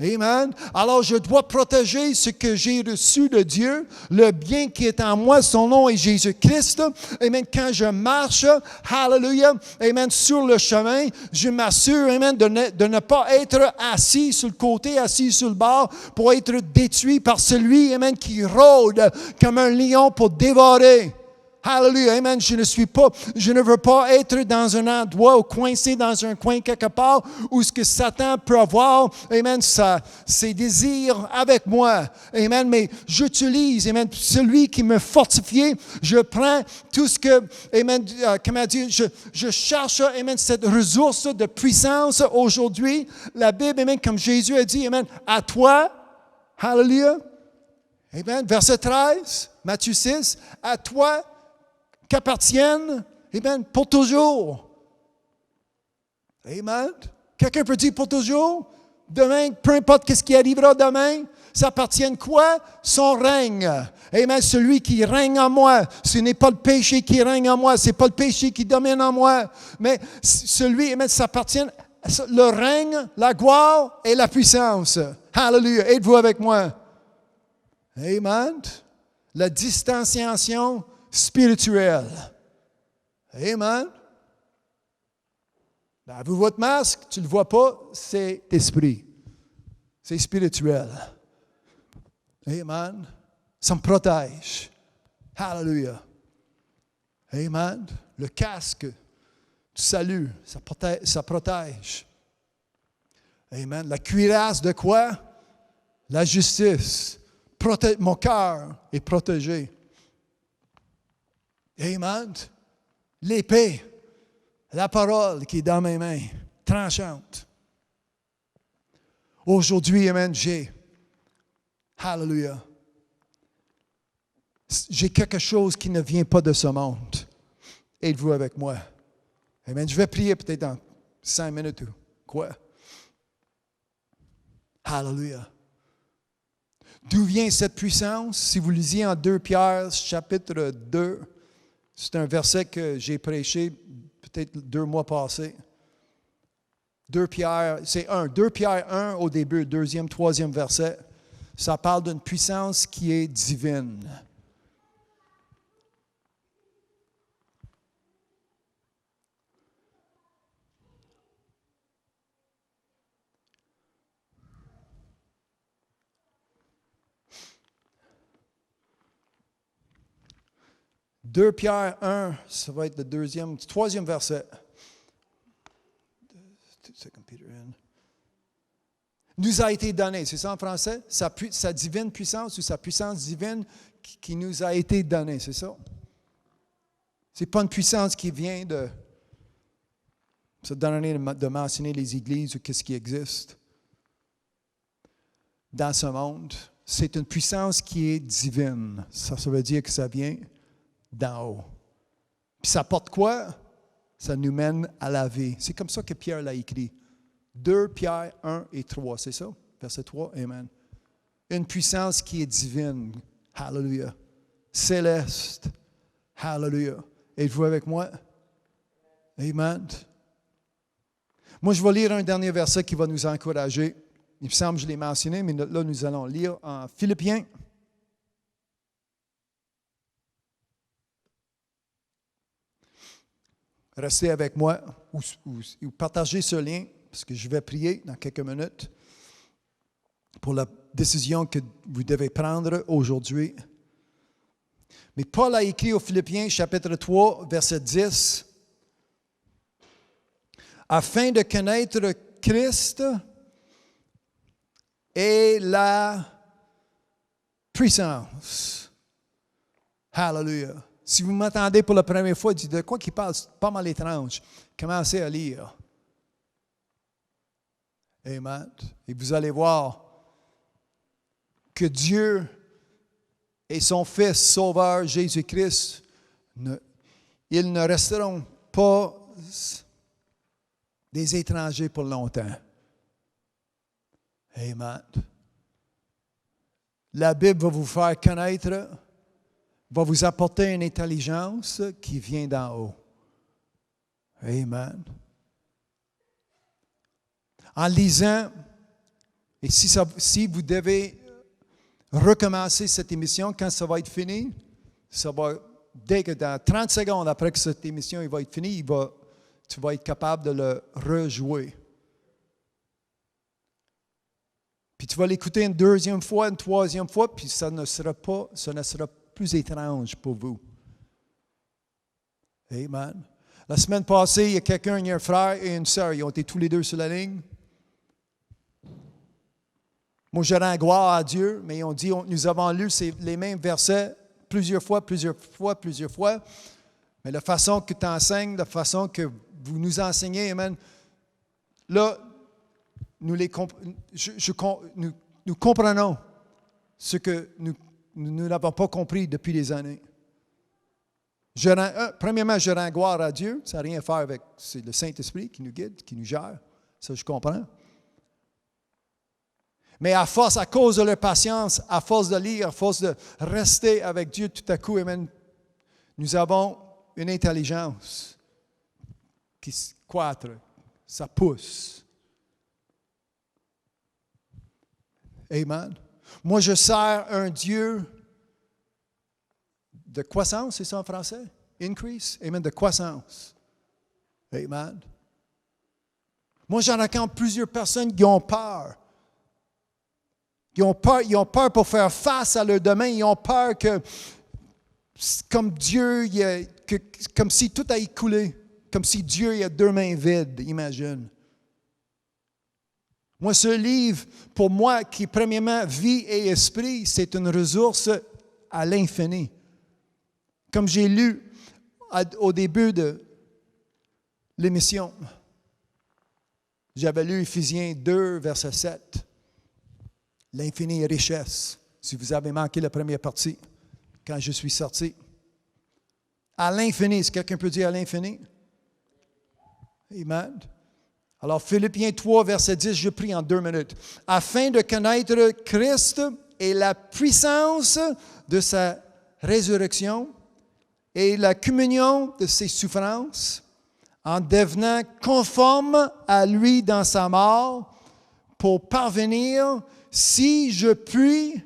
Amen. Alors, je dois protéger ce que j'ai reçu de Dieu, le bien qui est en moi, son nom est Jésus-Christ. Amen. Quand je marche, hallelujah, amen, sur le chemin, je m'assure, amen, de ne pas être assis sur le côté, assis sur le bord, pour être détruit par celui, amen, qui rôde comme un lion pour dévorer. Hallelujah, amen. Je ne veux pas être dans un endroit ou coincé dans un coin quelque part où ce que Satan peut avoir, amen, ses désirs avec moi. Amen, mais j'utilise, amen, celui qui me fortifie. Je prends tout ce que, amen, comment dire, je cherche, amen, cette ressource de puissance aujourd'hui. La Bible, amen, comme Jésus a dit, amen, à toi, hallelujah, amen, verset 13, Matthieu 6, à toi, qu'appartiennent, amen, pour toujours. Amen. Quelqu'un peut dire pour toujours? Demain, peu importe ce qui arrivera demain, ça appartient quoi? Son règne. Amen. Celui qui règne en moi. Ce n'est pas le péché qui règne en moi. Ce n'est pas le péché qui domine en moi. Mais celui, amen, ça appartient le règne, la gloire et la puissance. Hallelujah. Êtes-vous avec moi? Amen. La distanciation spirituel. Amen. Avez-vous votre masque? Tu ne le vois pas, c'est esprit. C'est spirituel. Amen. Ça me protège. Hallelujah. Amen. Le casque du salut, ça protège. Amen. La cuirasse de quoi? La justice. Mon cœur est protégé. Amen. L'épée, la parole qui est dans mes mains, tranchante. Aujourd'hui, amen, hallelujah, j'ai quelque chose qui ne vient pas de ce monde. Êtes-vous avec moi? Amen. Je vais prier peut-être dans 5 minutes ou quoi? Hallelujah. D'où vient cette puissance? Si vous lisez en 2 Pierre, chapitre 2, c'est un verset que j'ai prêché peut-être 2 mois passés. 2 Pierre, c'est 2 Pierre 1 au début, 2e, 3e verset. Ça parle d'une puissance qui est divine. 2 Pierre 1, ça va être le troisième verset. 2 Peter 1. Nous a été donné, c'est ça en français? Sa divine puissance ou sa puissance divine qui nous a été donnée, c'est ça? Ce n'est pas une puissance qui vient de se donner de mentionner les églises ou qu'est-ce qui existe dans ce monde. C'est une puissance qui est divine. Ça veut dire que ça vient d'en haut. Puis ça porte quoi? Ça nous mène à la vie. C'est comme ça que Pierre l'a écrit. 2 Pierre 1 et 3, c'est ça? Verset 3, Amen. Une puissance qui est divine. Hallelujah. Céleste. Hallelujah. Êtes-vous avec moi? Amen. Moi, je vais lire un dernier verset qui va nous encourager. Il me semble que je l'ai mentionné, mais là, nous allons lire en Philippiens. Restez avec moi ou partagez ce lien, parce que je vais prier dans quelques minutes pour la décision que vous devez prendre aujourd'hui. Mais Paul a écrit aux Philippiens, chapitre 3, verset 10, « Afin de connaître Christ et la puissance. » Hallelujah. Si vous m'entendez pour la première fois, dites de quoi qu'il parle, c'est pas mal étrange. Commencez à lire. Amen. Et vous allez voir que Dieu et son Fils Sauveur Jésus-Christ, ils ne resteront pas des étrangers pour longtemps. Amen. La Bible va vous faire connaître, va vous apporter une intelligence qui vient d'en haut. Amen. En lisant, et si vous devez recommencer cette émission, quand ça va être fini, ça va, dès que dans 30 secondes après que cette émission va être finie, tu vas être capable de le rejouer. Puis tu vas l'écouter une deuxième fois, une troisième fois, puis ça ne sera plus étrange pour vous. Amen. La semaine passée, il y a un frère et une sœur, ils ont été tous les deux sur la ligne. Moi, je rends gloire à Dieu, mais ils ont dit, nous avons lu les mêmes versets plusieurs fois. Mais la façon que tu enseignes, la façon que vous nous enseignez, amen, là, nous comprenons ce que nous n'avons pas compris depuis des années. Premièrement, je rends gloire à Dieu. Ça n'a rien à faire avec... C'est le Saint-Esprit qui nous guide, qui nous gère. Ça, je comprends. Mais à cause de leur patience, à force de lire, à force de rester avec Dieu, tout à coup, amen, nous avons une intelligence qui croît, ça pousse. Amen. Moi, je sers un Dieu de croissance, c'est ça en français? Increase? Amen, de croissance. Amen. Moi, j'en rencontre plusieurs personnes qui ont peur. Ils ont peur pour faire face à leur demain. Ils ont peur que, comme Dieu, comme si tout a écoulé. Comme si Dieu a deux mains vides, imagine. Moi, ce livre, pour moi, qui premièrement vie et esprit, c'est une ressource à l'infini. Comme j'ai lu au début de l'émission, j'avais lu Éphésiens 2, verset 7. L'infinie richesse. Si vous avez manqué la première partie, quand je suis sorti. À l'infini, est-ce que quelqu'un peut dire à l'infini? Amen. Alors, Philippiens 3, verset 10, je prie en 2 minutes. Afin de connaître Christ et la puissance de sa résurrection et la communion de ses souffrances, en devenant conforme à lui dans sa mort, pour parvenir, si je puis,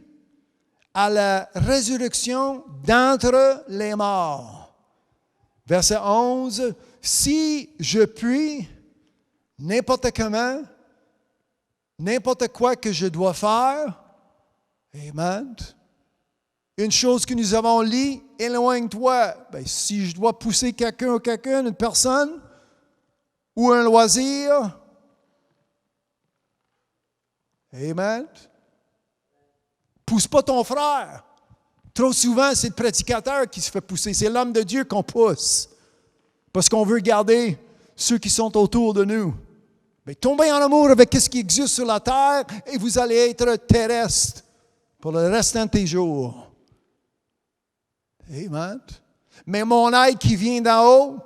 à la résurrection d'entre les morts. Verset 11, si je puis, n'importe comment, n'importe quoi que je dois faire, amen, Une chose que nous avons lue, éloigne-toi. Ben, si je dois pousser quelqu'un ou quelqu'un, une personne, ou un loisir, amen. Pousse pas ton frère. Trop souvent, c'est le prédicateur qui se fait pousser. C'est l'homme de Dieu qu'on pousse. Parce qu'on veut garder ceux qui sont autour de nous. Mais tombez en amour avec ce qui existe sur la terre et vous allez être terrestre pour le restant de tes jours. Amen. Mais mon aide qui vient d'en haut,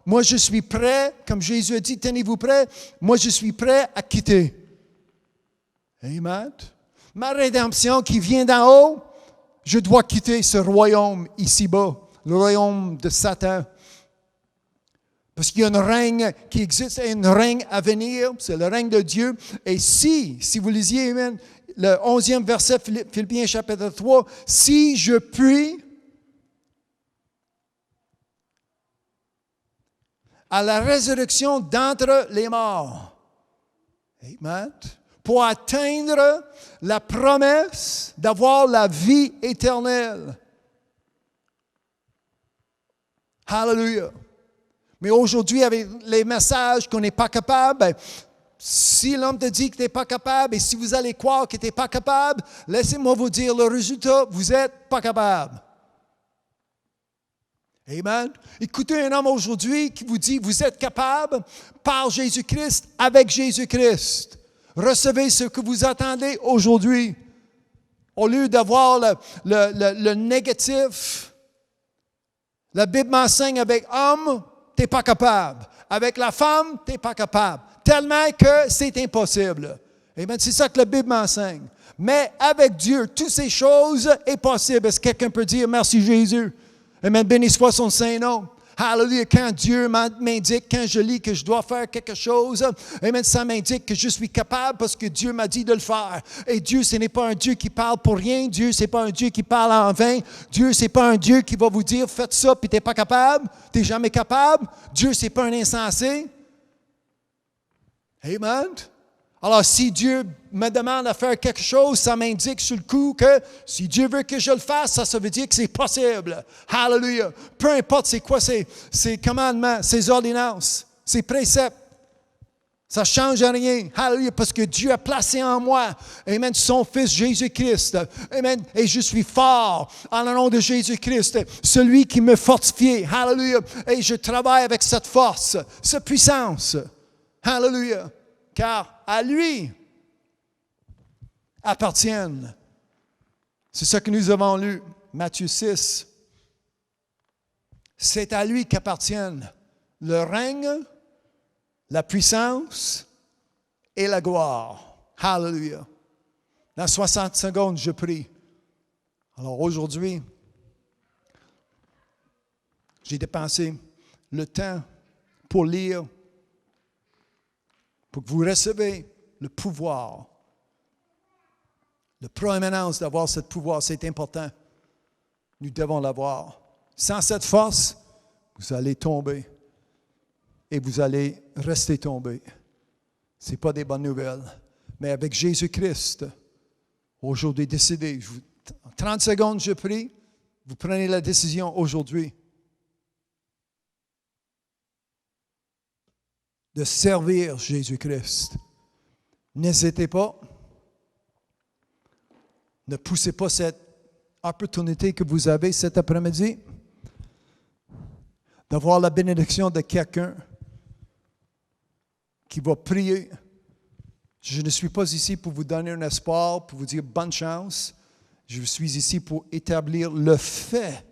moi je suis prêt, comme Jésus a dit, tenez-vous prêts, moi je suis prêt à quitter. Amen. Ma rédemption qui vient d'en haut, je dois quitter ce royaume ici-bas, le royaume de Satan. Parce qu'il y a un règne qui existe, un règne à venir, c'est le règne de Dieu. Et si vous lisiez, amen, le 11e verset, Philippiens chapitre 3, si je puis à la résurrection d'entre les morts, amen, pour atteindre la promesse d'avoir la vie éternelle. Hallelujah. Mais aujourd'hui, avec les messages qu'on n'est pas capable, ben, si l'homme te dit que tu n'es pas capable et si vous allez croire que tu n'es pas capable, laissez-moi vous dire le résultat, vous n'êtes pas capable. Amen. Écoutez un homme aujourd'hui qui vous dit, vous êtes capable par Jésus-Christ, avec Jésus-Christ. Recevez ce que vous attendez aujourd'hui. Au lieu d'avoir le négatif, la Bible m'enseigne avec homme, tu n'es pas capable. Avec la femme, tu n'es pas capable. Tellement que c'est impossible. Amen. C'est ça que la Bible m'enseigne. Mais avec Dieu, toutes ces choses sont possibles. Est-ce que quelqu'un peut dire merci Jésus? Amen. Béni soit son Saint-Nom. Hallelujah. Quand Dieu m'indique, quand je lis que je dois faire quelque chose, amen, ça m'indique que je suis capable parce que Dieu m'a dit de le faire. Et Dieu, ce n'est pas un Dieu qui parle pour rien. Dieu, ce n'est pas un Dieu qui parle en vain. Dieu, ce n'est pas un Dieu qui va vous dire, faites ça, puis tu n'es pas capable. Tu n'es jamais capable. Dieu, ce n'est pas un insensé. Amen. Alors, si Dieu me demande à faire quelque chose, ça m'indique sur le coup que si Dieu veut que je le fasse, ça veut dire que c'est possible. Hallelujah. Peu importe c'est quoi ses commandements, ses ordonnances, ses préceptes. Ça ne change rien. Hallelujah. Parce que Dieu a placé en moi, amen, son Fils Jésus-Christ. Amen. Et je suis fort en le nom de Jésus-Christ. Celui qui me fortifie. Hallelujah. Et je travaille avec cette force, cette puissance. Hallelujah. Car à lui appartiennent. C'est ce que nous avons lu, Matthieu 6. C'est à lui qu'appartiennent le règne, la puissance et la gloire. Hallelujah. Dans 60 secondes, je prie. Alors aujourd'hui, j'ai dépensé le temps pour lire, pour que vous receviez le pouvoir, la prééminence d'avoir ce pouvoir, c'est important. Nous devons l'avoir. Sans cette force, vous allez tomber et vous allez rester tombé. Ce n'est pas des bonnes nouvelles. Mais avec Jésus-Christ, aujourd'hui, décidez. En 30 secondes, je prie. Vous prenez la décision aujourd'hui de servir Jésus-Christ. N'hésitez pas. Ne poussez pas cette opportunité que vous avez cet après-midi d'avoir la bénédiction de quelqu'un qui va prier. Je ne suis pas ici pour vous donner un espoir, pour vous dire bonne chance. Je suis ici pour établir le fait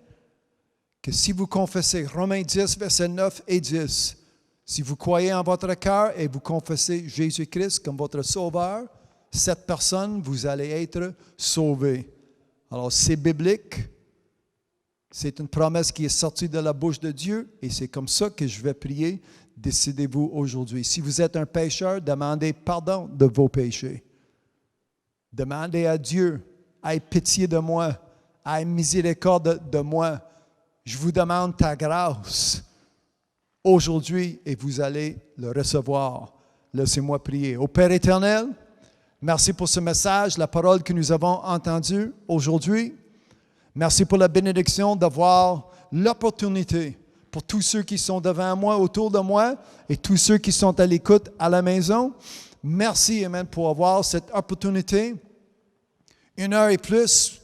que si vous confessez Romains 10, versets 9 et 10, si vous croyez en votre cœur et vous confessez Jésus-Christ comme votre sauveur, cette personne, vous allez être sauvé. Alors, c'est biblique. C'est une promesse qui est sortie de la bouche de Dieu et c'est comme ça que je vais prier. Décidez-vous aujourd'hui. Si vous êtes un pécheur, demandez pardon de vos péchés. Demandez à Dieu, aie pitié de moi, aie miséricorde de moi. Je vous demande ta grâce aujourd'hui et vous allez le recevoir. Laissez-moi prier. Ô Père éternel, merci pour ce message, la parole que nous avons entendue aujourd'hui. Merci pour la bénédiction d'avoir l'opportunité pour tous ceux qui sont devant moi, autour de moi, et tous ceux qui sont à l'écoute à la maison. Merci, amen, pour avoir cette opportunité. 1 heure et plus,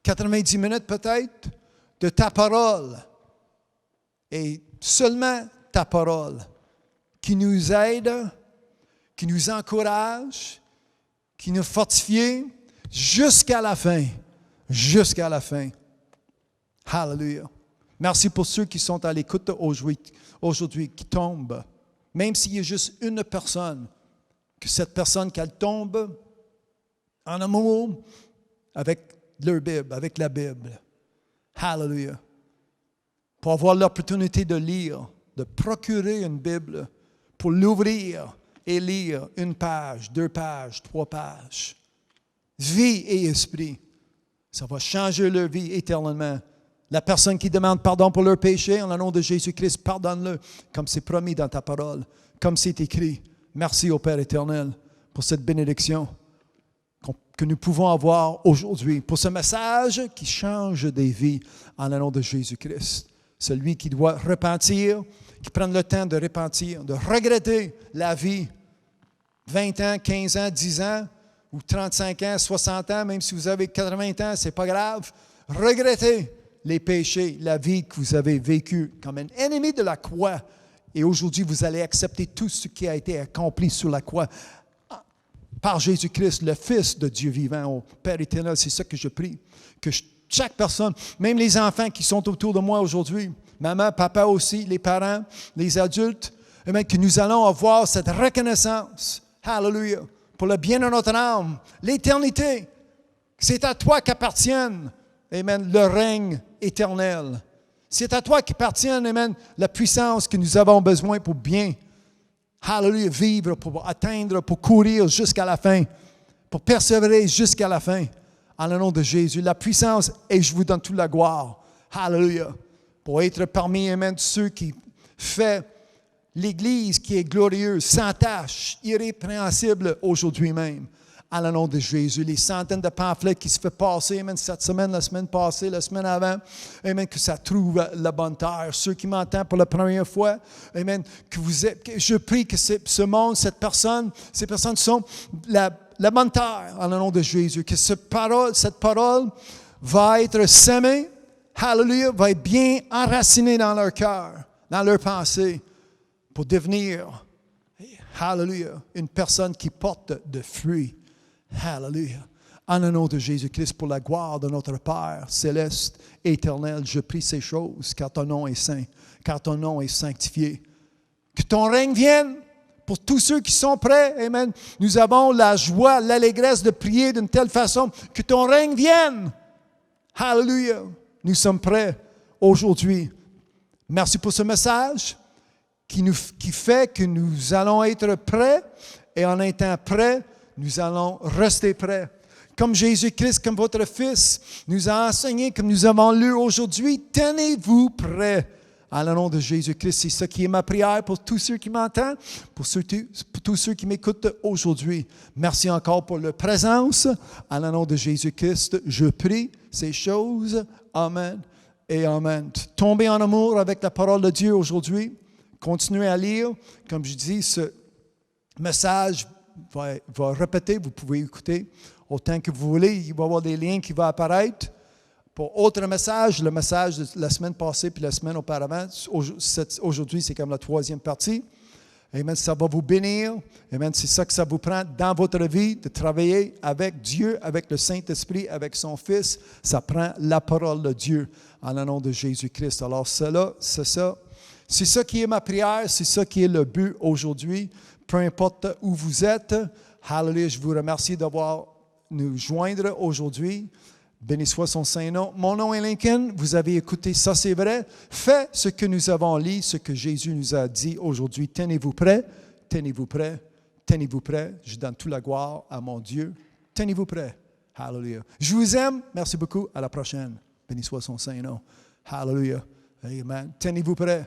90 minutes peut-être, de ta parole. Et seulement ta parole qui nous aide, qui nous encourage, qui nous fortifie jusqu'à la fin. Jusqu'à la fin. Hallelujah. Merci pour ceux qui sont à l'écoute aujourd'hui, qui tombent. Même s'il y a juste une personne, que cette personne, qu'elle tombe en amour avec leur Bible, avec la Bible. Hallelujah. Pour avoir l'opportunité de lire, de procurer une Bible, pour l'ouvrir et lire 1 page, 2 pages, 3 pages. Vie et esprit. Ça va changer leur vie éternellement. La personne qui demande pardon pour leurs péchés, en le nom de Jésus-Christ, pardonne-le, comme c'est promis dans ta parole, comme c'est écrit. Merci au Père éternel pour cette bénédiction que nous pouvons avoir aujourd'hui, pour ce message qui change des vies, en le nom de Jésus-Christ. Celui qui doit repentir, qui prend le temps de repentir, de regretter la vie, 20 ans, 15 ans, 10 ans, ou 35 ans, 60 ans, même si vous avez 80 ans, ce n'est pas grave. Regrettez les péchés, la vie que vous avez vécue comme un ennemi de la croix. Et aujourd'hui, vous allez accepter tout ce qui a été accompli sur la croix par Jésus-Christ, le Fils de Dieu vivant. Au Père éternel, c'est ça que je prie. Que chaque personne, même les enfants qui sont autour de moi aujourd'hui, maman, papa aussi, les parents, les adultes, amen, que nous allons avoir cette reconnaissance. Hallelujah. Pour le bien de notre âme, l'éternité. C'est à toi qu'appartiennent, amen, le règne éternel. C'est à toi qu'appartient, amen, la puissance que nous avons besoin pour bien, hallelujah, vivre, pour atteindre, pour courir jusqu'à la fin, pour persévérer jusqu'à la fin. En le nom de Jésus, la puissance, et je vous donne toute la gloire. Hallelujah. Pour être parmi, amen, ceux qui font l'Église qui est glorieuse, sans tache, irrépréhensible aujourd'hui même. En le nom de Jésus, les centaines de pamphlets qui se font passer, amen, cette semaine, la semaine passée, la semaine avant, amen, que ça trouve la bonne terre. Ceux qui m'entendent pour la première fois, amen, je prie que ce monde, ces personnes sont la bonne terre, en le nom de Jésus, que cette parole va être semée, hallelujah, va être bien enracinée dans leur cœur, dans leur pensée, pour devenir, hallelujah, une personne qui porte de fruits. Hallelujah. En le nom de Jésus-Christ, pour la gloire de notre Père céleste, éternel, je prie ces choses, car ton nom est saint, car ton nom est sanctifié. Que ton règne vienne pour tous ceux qui sont prêts. Amen. Nous avons la joie, l'allégresse de prier d'une telle façon que ton règne vienne. Hallelujah. Nous sommes prêts aujourd'hui. Merci pour ce message qui fait que nous allons être prêts, et en étant prêts, nous allons rester prêts. Comme Jésus-Christ, comme votre Fils, nous a enseigné, comme nous avons lu aujourd'hui, tenez-vous prêts. En le nom de Jésus-Christ, c'est ça qui est ma prière pour tous ceux qui m'entendent, pour tous ceux qui m'écoutent aujourd'hui. Merci encore pour leur présence. En le nom de Jésus-Christ, je prie ces choses. Amen et amen. Tombez en amour avec la parole de Dieu aujourd'hui. Continuez à lire. Comme je dis, ce message va répéter. Vous pouvez écouter autant que vous voulez. Il va y avoir des liens qui vont apparaître. Pour autre message, le message de la semaine passée puis la semaine auparavant, aujourd'hui, c'est comme la 3e partie. Amen, ça va vous bénir. Amen, c'est ça que ça vous prend dans votre vie, de travailler avec Dieu, avec le Saint-Esprit, avec son Fils. Ça prend la parole de Dieu en le nom de Jésus-Christ. Alors, c'est ça. C'est ça qui est ma prière, c'est ça qui est le but aujourd'hui. Peu importe où vous êtes. Hallelujah, je vous remercie d'avoir nous joindre aujourd'hui. Béni soit son Saint-Nom. Mon nom est Lincoln. Vous avez écouté Ça, c'est vrai. Faites ce que nous avons lu, ce que Jésus nous a dit aujourd'hui. Tenez-vous prêts. Tenez-vous prêts. Tenez-vous prêts. Je donne toute la gloire à mon Dieu. Tenez-vous prêts. Hallelujah. Je vous aime. Merci beaucoup. À la prochaine. Béni soit son Saint-Nom. Hallelujah. Amen. Tenez-vous prêts.